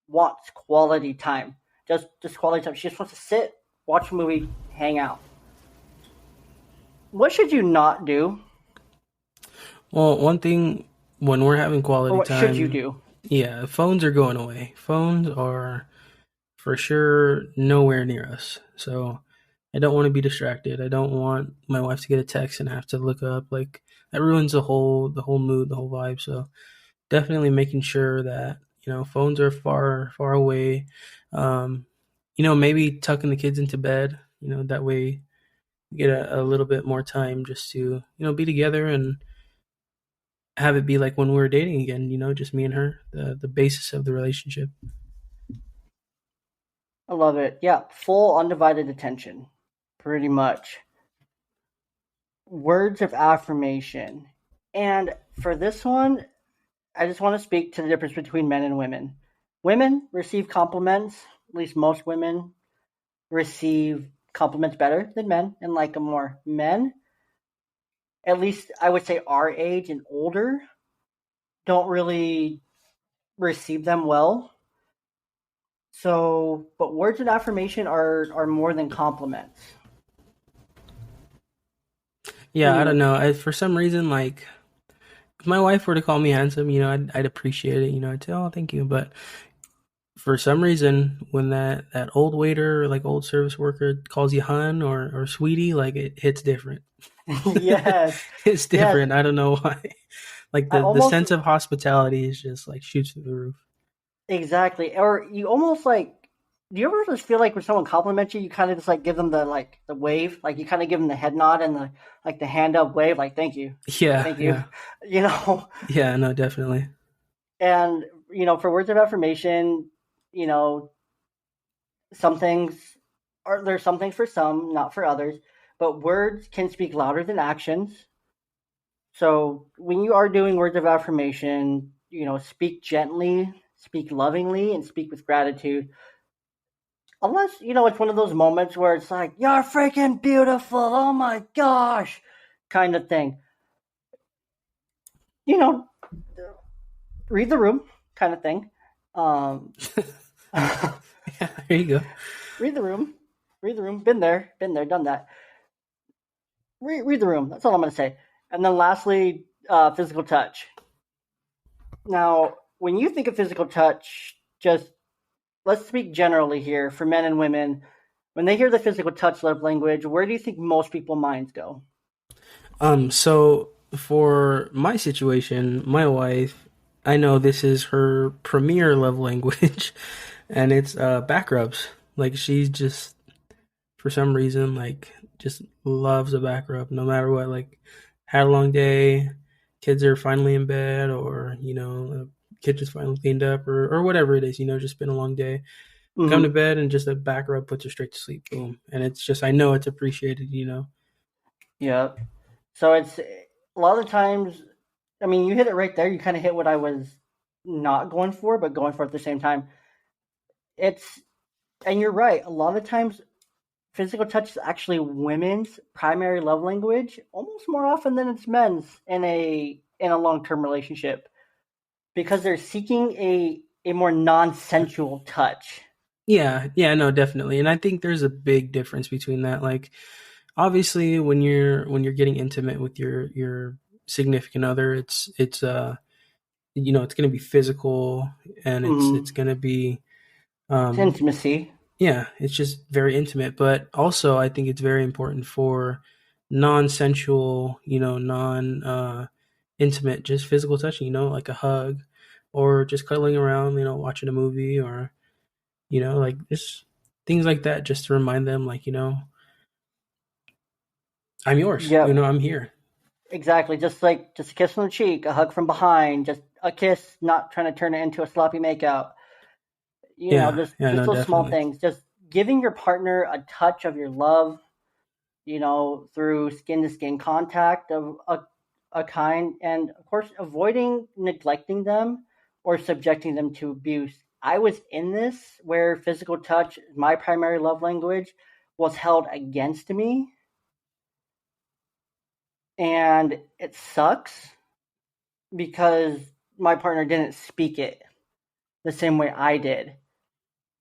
Speaker 1: wants quality time, just quality time. She just wants to sit, watch a movie, hang out. What should you not do,
Speaker 2: Well, one thing when we're having
Speaker 1: or
Speaker 2: quality
Speaker 1: what should you
Speaker 2: time,
Speaker 1: do?
Speaker 2: yeah, phones are going away. Phones are for sure nowhere near us. So I don't want to be distracted. I don't want my wife to get a text and have to look up. Like that ruins the whole mood, the whole vibe. So definitely making sure that phones are far away. Um, maybe tucking the kids into bed. That way we get a little bit more time just to be together and have it be like when we were dating again. Just me and her, the basis of the relationship.
Speaker 1: I love it. Yeah, full undivided attention, pretty much. Words of affirmation. And for this one, I just want to speak to the difference between men and women. Women receive compliments, at least most women receive compliments better than men and like them more. Men, at least I would say our age and older, don't really receive them well. So, but words of affirmation are more than compliments. What do
Speaker 2: Yeah, I don't
Speaker 1: you
Speaker 2: know. For some reason, like if my wife were to call me handsome, I'd appreciate it. I'd say, "Oh, thank you." But for some reason, when that old waiter or like old service worker calls you hun or sweetie, like it hits different.
Speaker 1: yes,
Speaker 2: It's
Speaker 1: yes.
Speaker 2: different. I don't know why. Like
Speaker 1: I
Speaker 2: the
Speaker 1: almost
Speaker 2: sense of hospitality is just like shoots through the roof.
Speaker 1: exactly. Or you almost like. Do you ever just feel like when someone compliments you, you kind of just like give them the wave, like you kind of give them the head nod and the hand up wave, like
Speaker 2: Yeah,
Speaker 1: thank you,
Speaker 2: yeah,
Speaker 1: you know.
Speaker 2: yeah. No, definitely.
Speaker 1: And for words of affirmation, you know, some things there's some things for some, not for others, but words can speak louder than actions. So when you are doing words of affirmation, speak gently, speak lovingly, and speak with gratitude. Unless, it's one of those moments where it's like, you're freaking beautiful, oh my gosh, kind of thing. You know, read the room kind of thing. Um,
Speaker 2: Yeah, there you go.
Speaker 1: read the room, read the room. Been there, done that. Read the room. That's all I'm going to say. And then lastly, physical touch. Now, when you think of physical touch, just let's speak generally here for men and women. When they hear the physical touch love language, where do you think most people minds go?
Speaker 2: So for my situation, my wife, I know this is her premier love language, and it's back rubs. Like she's just for some reason, like just loves a back rub no matter what. Like had a long day, kids are finally in bed, or kitchen's finally cleaned up, or whatever it is. Just been a long day. Come to
Speaker 1: Hmm.
Speaker 2: bed and just a back rub puts her straight to sleep. Boom, and it's just I know it's appreciated.
Speaker 1: Yeah. So it's a lot of the times. I mean, you hit it right there. You kind of hit what I was not going for, but going for at the same time. It's and you're right. A lot of times, physical touch is actually women's primary love language, almost more often than it's men's in a long term relationship because they're seeking a more non sensual touch.
Speaker 2: Yeah, yeah, no, definitely. And I think there's a big difference between that. Like obviously when you're getting intimate with your significant other, it's going to be physical, and it's
Speaker 1: Mm-hmm.
Speaker 2: going to be
Speaker 1: It's
Speaker 2: um
Speaker 1: intimacy.
Speaker 2: yeah, it's just very intimate, but also I think it's very important for non-sensual, non intimate, just physical touching, like a hug or just cuddling around, watching a movie, or like just things like that, just to remind them, like, I'm yours,
Speaker 1: Yep.
Speaker 2: I'm here.
Speaker 1: Exactly. Just a kiss on the cheek, a hug from behind, just a kiss, not trying to turn it into a sloppy makeout.
Speaker 2: Yeah, yeah,
Speaker 1: Just
Speaker 2: no,
Speaker 1: those small
Speaker 2: definitely.
Speaker 1: things. Just giving your partner a touch of your love, through skin to skin contact of a kind, and of course, avoiding neglecting them or subjecting them to abuse. I was in this where physical touch, my primary love language, was held against me, and it sucks because my partner didn't speak it the same way I did.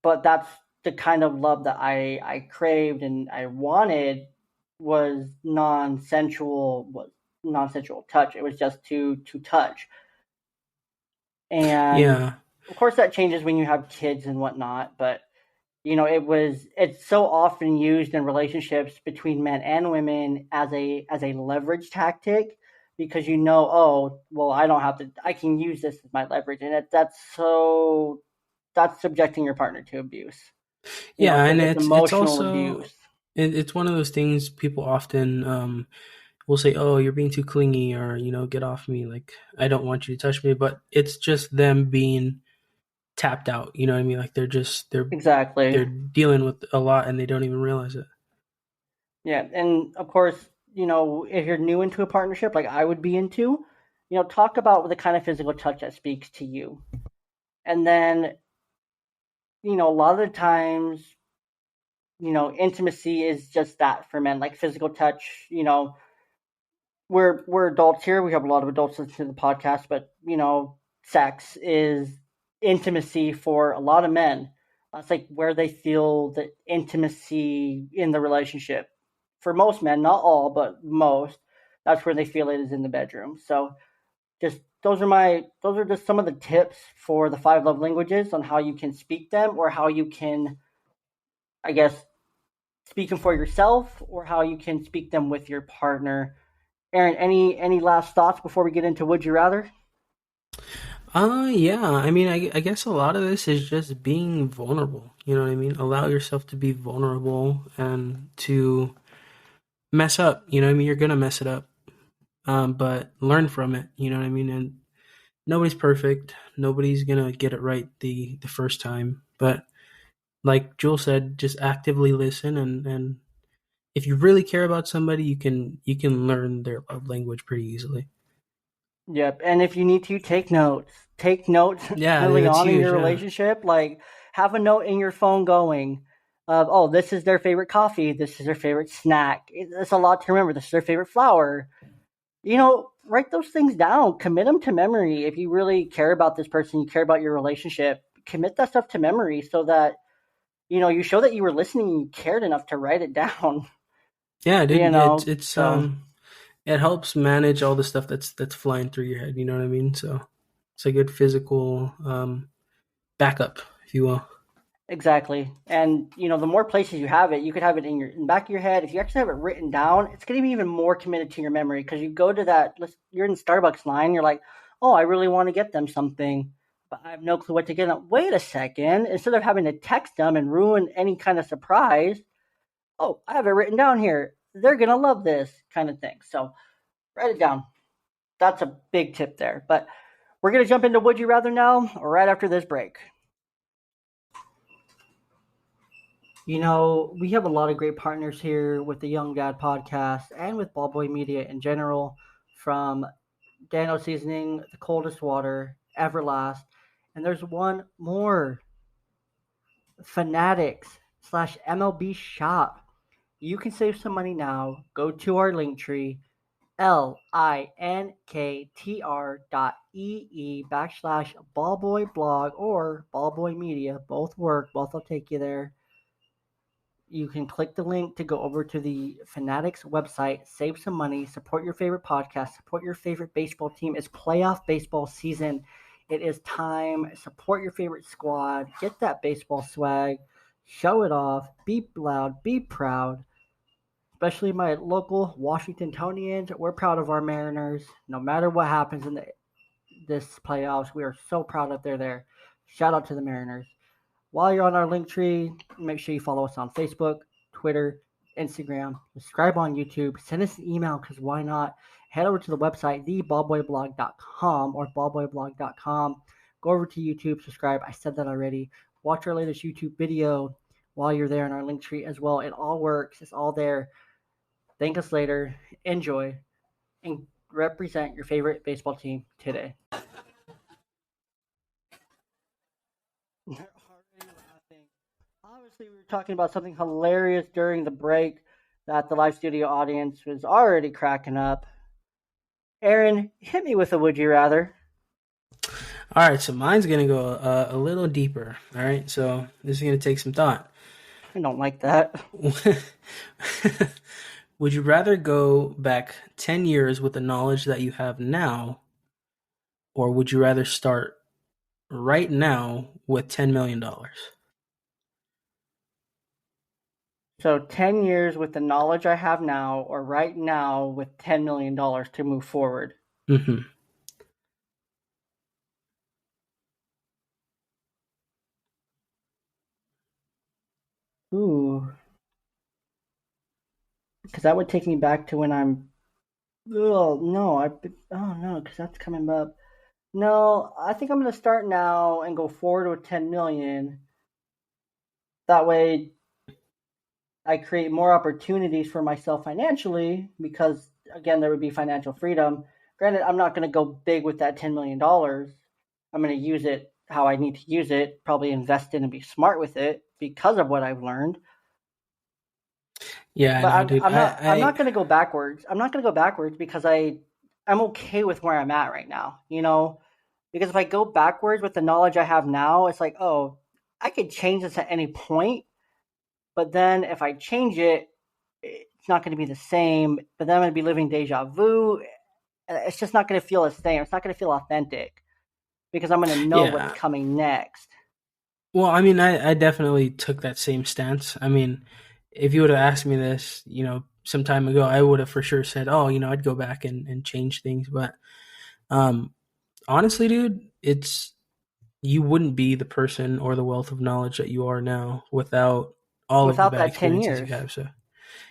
Speaker 1: But that's the kind of love that I craved and I wanted was non-sensual touch. It was just to touch. And
Speaker 2: Yeah.
Speaker 1: of course that changes when you have kids and whatnot, but it's so often used in relationships between men and women as a leverage tactic because oh well, I can use this as my leverage, and that's subjecting your partner to abuse,
Speaker 2: Yeah,
Speaker 1: because
Speaker 2: and
Speaker 1: it's
Speaker 2: it's
Speaker 1: emotional
Speaker 2: also
Speaker 1: abuse.
Speaker 2: it's one of those things people often will say, "Oh, you're being too clingy," or "Get off me," like I don't want you to touch me, but it's just them being tapped out. You know what I mean? Like
Speaker 1: Exactly.
Speaker 2: they're dealing with a lot and they don't even realize it.
Speaker 1: Yeah, and of course, if you're new into a partnership like I would be into, talk about the kind of physical touch that speaks to you. And then, a lot of the times, intimacy is just that for men, like physical touch. We're adults here. We have a lot of adults listening to the podcast, but sex is intimacy for a lot of men. That's like where they feel the intimacy in the relationship. For most men, not all, but most, that's where they feel it is in the bedroom. So just those are just some of the tips for the five love languages on how you can speak them or how you can, I guess, speak them for yourself or how you can speak them with your partner. Aaron, any last thoughts before we get into would you rather?
Speaker 2: Yeah. I mean, I guess a lot of this is just being vulnerable. You know what I mean? Allow yourself to be vulnerable and to mess up. You know what I mean? You're gonna mess it up, but learn from it. You know what I mean? And nobody's perfect. Nobody's gonna get it right the first time. But like Jules said, just actively listen, and if you really care about somebody, you can learn their love language pretty easily.
Speaker 1: Yep. And if you need to, take notes. Take notes
Speaker 2: Yeah,
Speaker 1: early
Speaker 2: that's
Speaker 1: on in
Speaker 2: huge.
Speaker 1: your
Speaker 2: Yeah,
Speaker 1: relationship. Like, have a note in your phone going of, oh, this is their favorite coffee. This is their favorite snack. It's a lot to remember. This is their favorite flower. Write those things down. Commit them to memory. If you really care about this person, you care about your relationship, commit that stuff to memory so that, you show that you were listening and you cared enough to write it down,
Speaker 2: yeah,
Speaker 1: you
Speaker 2: dude. It's
Speaker 1: know?
Speaker 2: it's
Speaker 1: So,
Speaker 2: it helps manage all the stuff that's flying through your head. You know what I mean? So it's a good physical backup, if you will.
Speaker 1: exactly. And the more places you have it, you could have it in the back of your head. If you actually have it written down, it's going to be even more committed to your memory because you go to you're in Starbucks line, you're like, oh, I really want to get them something, but I have no clue what to get them. Wait a second. Instead of having to text them and ruin any kind of surprise, oh, I have it written down here. They're going to love this kind of thing. So write it down. That's a big tip there. But we're going to jump into Would You Rather now, right after this break. We have a lot of great partners here with the Young Dad podcast and with Ballboy Media in general, from Dano Seasoning, The Coldest Water, Everlast, and there's one more, Fanatics slash MLB Shop. You can save some money now. Go to our link tree, linktr.ee/ ballboy blog or ballboy media. Both work, both will take you there. You can click the link to go over to the Fanatics website, save some money, support your favorite podcast, support your favorite baseball team. It's playoff baseball season. It is time. Support your favorite squad. Get that baseball swag. Show it off. Be loud. Be proud. Especially my local Washingtonians. We're proud of our Mariners. No matter what happens in this playoffs, we are so proud that they're there. Shout out to the Mariners. While you're on our link tree, make sure you follow us on Facebook, Twitter, Instagram, subscribe on YouTube, send us an email because why not? Head over to the website, theballboyblog.com or ballboyblog.com. Go over to YouTube, subscribe. I said that already. Watch our latest YouTube video while you're there in our link tree as well. It all works. It's all there. Thank us later. Enjoy and represent your favorite baseball team today. They're already laughing. Obviously, we were talking about something hilarious during the break that the live studio audience was already cracking up. Aaron, hit me with a would you rather.
Speaker 2: All right, so mine's gonna go a little deeper. All right, so this is gonna take some thought.
Speaker 1: I don't like that.
Speaker 2: Would you rather go back 10 years with the knowledge that you have now, or would you rather start right now with $10 million?
Speaker 1: So 10 years with the knowledge I have now, or right now with $10 million to move forward.
Speaker 2: Mm-hmm.
Speaker 1: Ooh. Because that would take me back to when I'm. Oh, no. Oh, no, because that's coming up. No, I think I'm going to start now and go forward with 10 million. That way, I create more opportunities for myself financially because, again, there would be financial freedom. Granted, I'm not going to go big with that $10 million. I'm going to use it how I need to use it, probably invest in and be smart with it because of what I've learned.
Speaker 2: Yeah, I
Speaker 1: But
Speaker 2: know, dude.
Speaker 1: I'm not going to go backwards. I'm not going to go backwards because I'm okay with where I'm at right now, because if I go backwards with the knowledge I have now, it's like, oh, I could change this at any point. But then if I change it, it's not going to be the same. But then I'm going to be living deja vu. It's just not going to feel the same. It's not going to feel authentic because I'm going to know what's
Speaker 2: yeah.
Speaker 1: coming next.
Speaker 2: Well, I mean, I definitely took that same stance. I mean, if you would have asked me this, some time ago, I would have for sure said, oh, I'd go back and change things. But um, honestly, dude, you wouldn't be the person or the wealth of knowledge that you are now without all of the
Speaker 1: Without
Speaker 2: bad
Speaker 1: that 10
Speaker 2: experiences you
Speaker 1: years.
Speaker 2: have. So,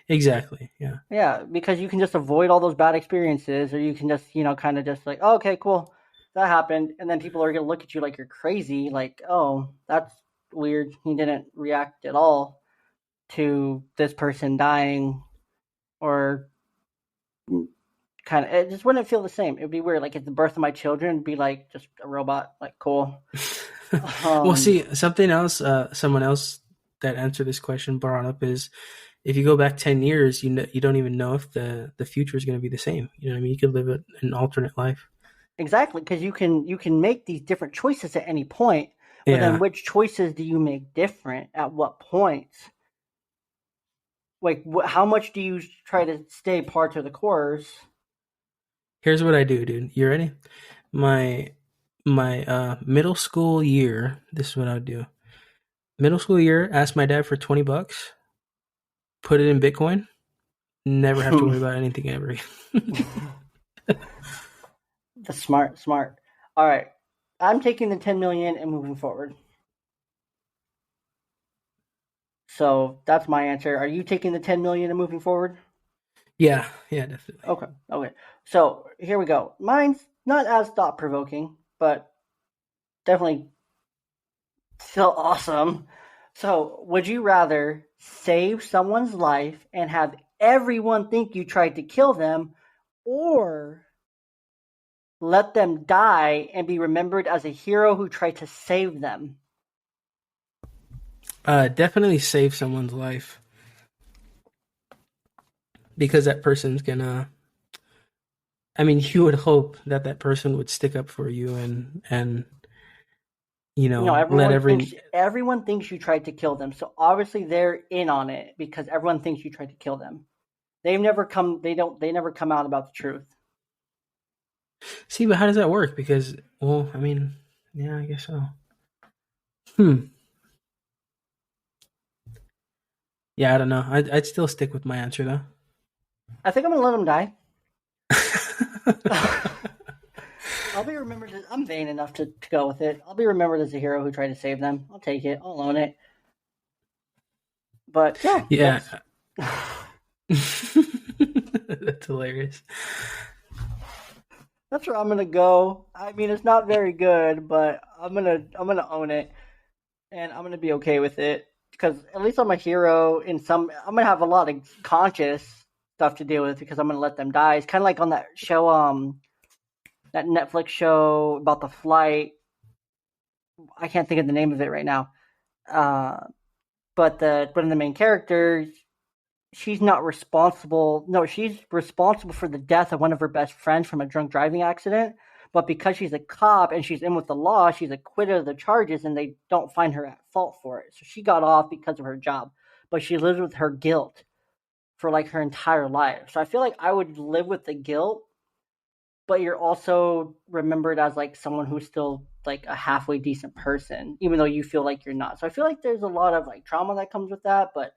Speaker 2: exactly. Yeah.
Speaker 1: Yeah, because you can just avoid all those bad experiences, or you can just, kind of just like, oh, okay, cool, that happened. And then people are going to look at you like you're crazy, like, oh, that's weird. He didn't react at all to this person dying, or kind of, it just wouldn't feel the same. It would be weird. Like at the birth of my children, it'd be like just a robot, like, cool.
Speaker 2: Well,
Speaker 1: Um,
Speaker 2: see, someone else that answered this question brought up is if you go back 10 years, you don't even know if the future is going to be the same. You know what I mean? You could live an alternate life.
Speaker 1: exactly, because you can make these different choices at any point, but then
Speaker 2: Yeah.
Speaker 1: which choices do you make different at what points? Like, how much do you try to stay par to the course?
Speaker 2: Here's what I do, dude. You ready? My middle school year, this is what I would do. Middle school year, ask my dad for $20, put it in Bitcoin, never have to worry about anything ever again.
Speaker 1: The smart. All right, I'm taking the 10 million and moving forward. So that's my answer. Are you taking the 10 million and moving forward?
Speaker 2: Yeah, yeah, definitely.
Speaker 1: Okay. Okay. So here we go. Mine's not as thought provoking, but definitely still awesome. So, would you rather save someone's life and have everyone think you tried to kill them, or let them die and be remembered as a hero who tried to save them?
Speaker 2: Definitely save someone's life because that person's gonna. I mean, you would hope that that person would stick up for you and
Speaker 1: No,
Speaker 2: let every.
Speaker 1: everyone thinks you tried to kill them. So obviously they're in on it because everyone thinks you tried to kill them. They never come out about the truth.
Speaker 2: See, but how does that work? Because, well, I mean, yeah, I guess so. Hmm. Yeah, I don't know. I'd still stick with my answer though.
Speaker 1: I think I'm gonna let them die. I'll be remembered as I'm vain enough to go with it. I'll be remembered as a hero who tried to save them. I'll take it. I'll own it. But yeah,
Speaker 2: Yeah.
Speaker 1: that's
Speaker 2: That's hilarious.
Speaker 1: that's where I'm gonna go. I mean, it's not very good, but I'm gonna own it, and I'm gonna be okay with it because at least I'm a hero. In some, I'm gonna have a lot of conscious stuff to deal with because I'm gonna let them die. It's kind of like on that show, that Netflix show about the flight. I can't think of the name of it right now. Uh, but one of the main characters, she's not responsible. No, she's responsible for the death of one of her best friends from a drunk driving accident. But because she's a cop and she's in with the law, she's acquitted of the charges, and they don't find her at fault for it. So she got off because of her job, but she lives with her guilt for like her entire life. So I feel like I would live with the guilt, but you're also remembered as like someone who's still like a halfway decent person, even though you feel like you're not. So I feel like there's a lot of like trauma that comes with that, but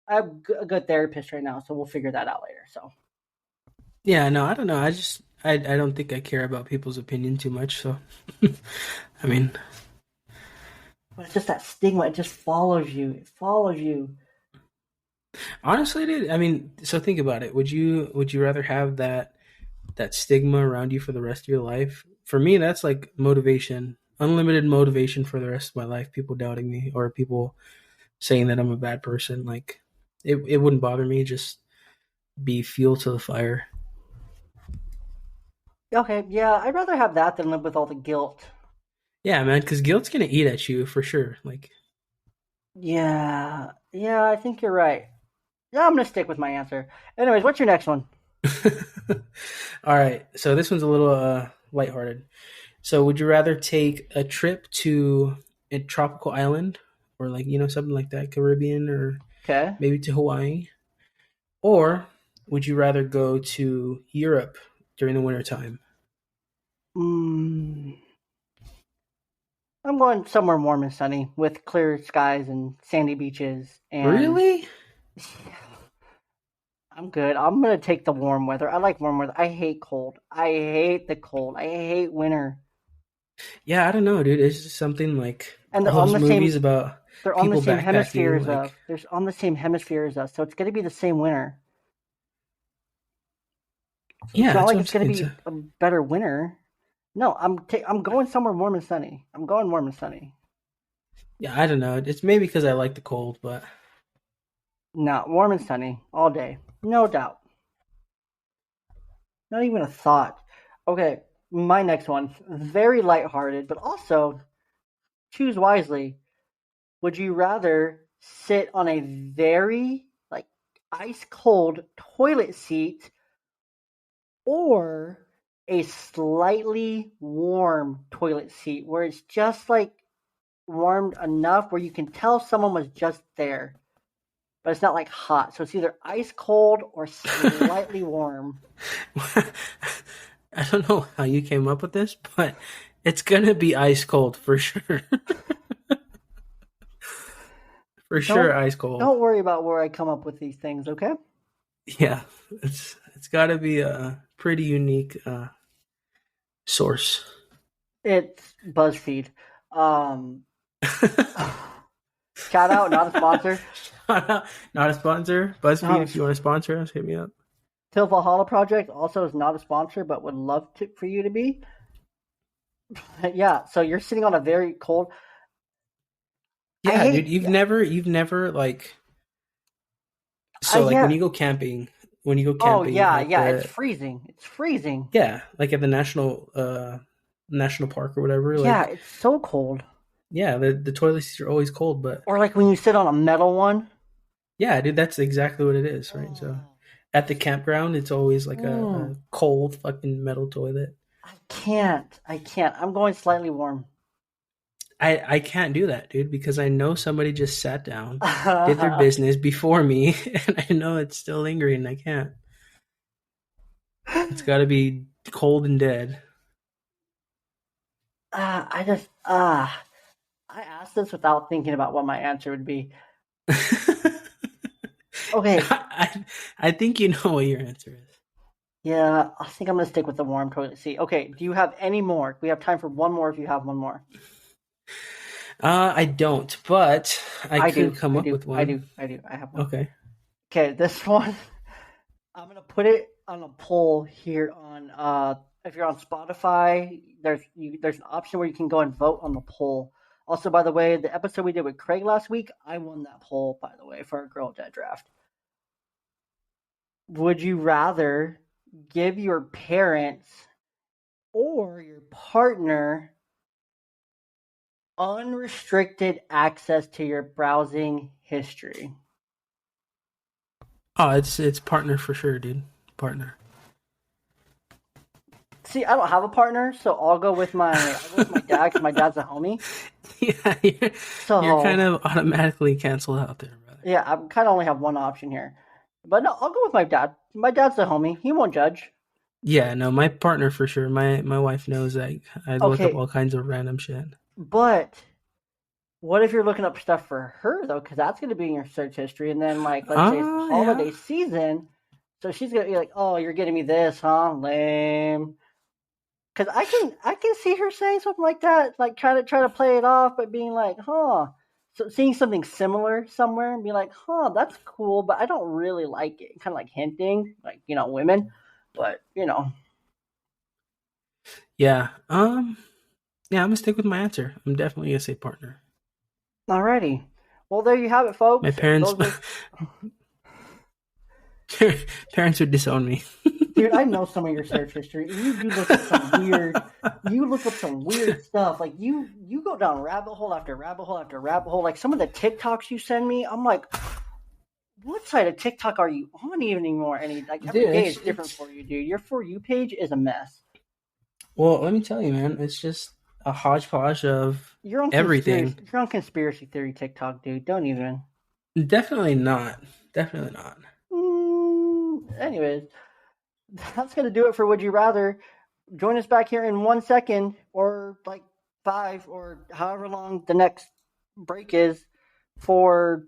Speaker 1: I have a good therapist right now, so we'll figure that out later. So,
Speaker 2: Yeah, no, I don't know. I don't think I care about people's opinion too much. So, I mean,
Speaker 1: but it's just that stigma. It just follows you. It follows you.
Speaker 2: honestly, dude, I mean, so think about it. Would you rather have that stigma around you for the rest of your life? For me, that's like motivation, unlimited motivation for the rest of my life. People doubting me or people saying that I'm a bad person, like it wouldn't bother me. Just be fuel to the fire.
Speaker 1: Okay, yeah, I'd rather have that than live with all the guilt.
Speaker 2: Yeah, man, because guilt's gonna eat at you for sure. Like,
Speaker 1: Yeah, yeah, I think you're right. Yeah, I'm gonna stick with my answer. Anyways, what's your next one?
Speaker 2: all right. So this one's a little lighthearted. So would you rather take a trip to a tropical island or like something like that, Caribbean or
Speaker 1: Okay.
Speaker 2: maybe to Hawaii, or would you rather go to Europe during the wintertime?
Speaker 1: Mm, I'm going somewhere warm and sunny with clear skies and sandy beaches, and
Speaker 2: Really?
Speaker 1: I'm good. I'm gonna take the warm weather. I like warm weather. I hate cold. I hate the cold. I hate winter.
Speaker 2: Yeah, I don't know, dude. It's just something like
Speaker 1: And
Speaker 2: all those movies about
Speaker 1: they're on the
Speaker 2: people
Speaker 1: same
Speaker 2: backpacking.
Speaker 1: hemispheres
Speaker 2: Like,
Speaker 1: of they're on the same hemisphere as us, so it's gonna be the same winter. It's
Speaker 2: yeah,
Speaker 1: not
Speaker 2: that's
Speaker 1: like
Speaker 2: what I'm
Speaker 1: it's gonna
Speaker 2: saying. So,
Speaker 1: be a better winter. No, I'm going somewhere warm and sunny. I'm going warm and sunny.
Speaker 2: yeah, I don't know. It's maybe because I like the cold, but
Speaker 1: No, warm and sunny all day, no doubt. Not even a thought. Okay, my next one, very lighthearted, but also choose wisely. Would you rather sit on a very like ice cold toilet seat or a slightly warm toilet seat where it's just like warmed enough where you can tell someone was just there, but it's not like hot. So it's either ice cold or slightly warm.
Speaker 2: I don't know how you came up with this, but it's gonna be ice cold for sure. For sure,
Speaker 1: Don't
Speaker 2: ice cold.
Speaker 1: don't worry about where I come up with these things, okay?
Speaker 2: Yeah, it's got to be a pretty unique source.
Speaker 1: It's BuzzFeed. Um Shout out, not a sponsor.
Speaker 2: Not a sponsor. BuzzFeed,
Speaker 1: No,
Speaker 2: if you want to sponsor us, hit me up.
Speaker 1: Till Valhalla Project also is not a sponsor, but would love to for you to be. Yeah, so you're sitting on a very cold. I
Speaker 2: Yeah, dude,
Speaker 1: hate.
Speaker 2: you've never like, so like
Speaker 1: Yeah.
Speaker 2: when you go
Speaker 1: Oh
Speaker 2: camping
Speaker 1: yeah,
Speaker 2: at
Speaker 1: yeah. It's
Speaker 2: the,
Speaker 1: freezing. It's freezing.
Speaker 2: yeah, like at the national park or whatever,
Speaker 1: Yeah,
Speaker 2: like,
Speaker 1: it's so cold.
Speaker 2: yeah, the toilet seats are always cold, but
Speaker 1: Or like when you sit on a metal one.
Speaker 2: yeah, dude, that's exactly what it is, right? So
Speaker 1: Oh,
Speaker 2: at the campground, it's always like
Speaker 1: mm,
Speaker 2: a cold fucking metal toilet.
Speaker 1: I can't. I can't. I'm going slightly warm.
Speaker 2: I can't do that, dude, because I know somebody just sat down, did their business before me, and I know it's still lingering. I can't. It's got to be cold and dead.
Speaker 1: I just I asked this without thinking about what my answer would be. Okay,
Speaker 2: I think you know what your answer is.
Speaker 1: yeah, I think I'm gonna stick with the warm toilet seat. Okay, do you have any more? We have time for one more if you have one more.
Speaker 2: I don't, but I
Speaker 1: I
Speaker 2: could
Speaker 1: do,
Speaker 2: come
Speaker 1: I
Speaker 2: up
Speaker 1: do,
Speaker 2: with
Speaker 1: I
Speaker 2: one.
Speaker 1: do, I do. I have one.
Speaker 2: Okay.
Speaker 1: Okay, this one I'm gonna put it on a poll here on if you're on Spotify, there's an option where you can go and vote on the poll. Also, by the way, the episode we did with Craig last week, I won that poll, by the way, for our Girl Dad Draft. Would you rather give your parents or your partner unrestricted access to your browsing history?
Speaker 2: Oh, it's partner for sure, dude. Partner.
Speaker 1: See, I don't have a partner, so I'll go with my dad because my dad's a homie.
Speaker 2: Yeah, you're kind
Speaker 1: So
Speaker 2: of automatically canceled out there, brother.
Speaker 1: yeah, I kind of only have one option here. But no, I'll go with my dad. My dad's the homie. He won't judge.
Speaker 2: Yeah, no, my partner for sure. My wife knows that I look up
Speaker 1: Okay,
Speaker 2: all kinds of random shit.
Speaker 1: but what if you're looking up stuff for her though? Because that's going to be in your search history. And then, like, let's say it's the
Speaker 2: Oh, yeah.
Speaker 1: holiday season, so she's gonna be like, "Oh, you're getting me this, huh? Lame." Because I can see her saying something like that, like try to play it off, but being like, "Huh." So seeing something similar somewhere and be like, "Huh, that's cool," but I don't really like it. Kind of like hinting, like women, but
Speaker 2: Yeah. Yeah, I'm gonna stick with my answer. I'm definitely gonna say partner.
Speaker 1: Alrighty. Well, there you have it,
Speaker 2: My
Speaker 1: folks.
Speaker 2: parents
Speaker 1: Those are,
Speaker 2: parents would disown me.
Speaker 1: dude. I know some of your search history, and you do look up some weird. You look up some weird stuff. Like you go down rabbit hole after rabbit hole after rabbit hole. Like some of the TikToks you send me, I'm like, what side of TikTok are you on even anymore? And like every
Speaker 2: Dude,
Speaker 1: day is different for you, dude. Your For You page is a mess.
Speaker 2: well, let me tell you, man, it's just a hodgepodge of
Speaker 1: You're on conspiracy.
Speaker 2: everything.
Speaker 1: You're on conspiracy theory TikTok, dude. Don't even.
Speaker 2: Definitely not. Definitely not.
Speaker 1: Anyways, that's gonna do it for Would You Rather. Join us back here in 1 second, or like 5, or however long the next break is, for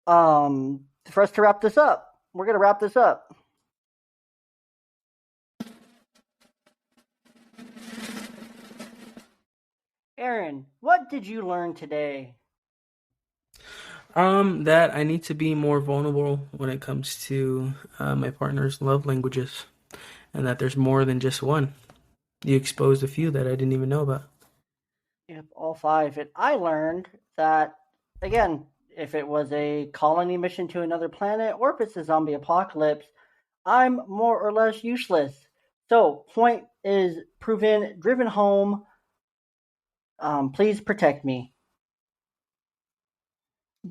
Speaker 1: for us to wrap this up. We're gonna wrap this up. Aaron, what did you learn today?
Speaker 2: That I need to be more vulnerable when it comes to my partner's love languages, and that there's more than just one. You exposed a few that I didn't even know about.
Speaker 1: Yep, all 5. And I learned that, again, if it was a colony mission to another planet or if it's a zombie apocalypse, I'm more or less useless. So, point is proven, driven home. Please protect me.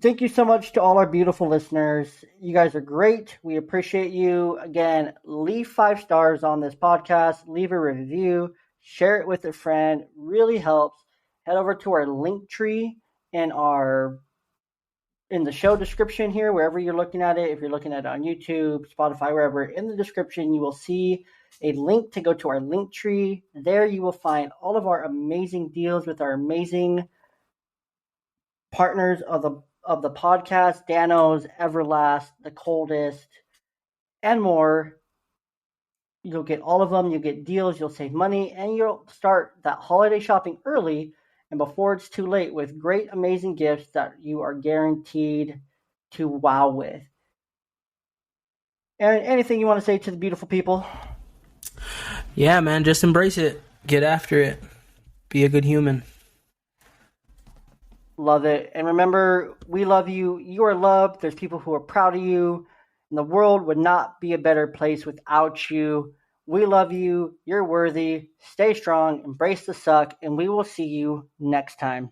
Speaker 1: Thank you so much to all our beautiful listeners. You guys are great. We appreciate you. Again, leave 5 stars on this podcast, leave a review, share it with a friend. Really helps. Head over to our link tree in the show description here, wherever you're looking at it. If you're looking at it on YouTube, Spotify, wherever, in the description, you will see a link to go to our link tree. There you will find all of our amazing deals with our amazing partners of the podcast, Danos, Everlast, The Coldest, and more. You'll get all of them. You'll get deals. You'll save money, and you'll start that holiday shopping early and before it's too late with great, amazing gifts that you are guaranteed to wow with. Aaron, anything you want to say to the beautiful people?
Speaker 2: Yeah, man, just embrace it. Get after it. Be a good human.
Speaker 1: Love it. And remember, we love you. You are loved. There's people who are proud of you. And the world would not be a better place without you. We love you. You're worthy. Stay strong. Embrace the suck. And we will see you next time.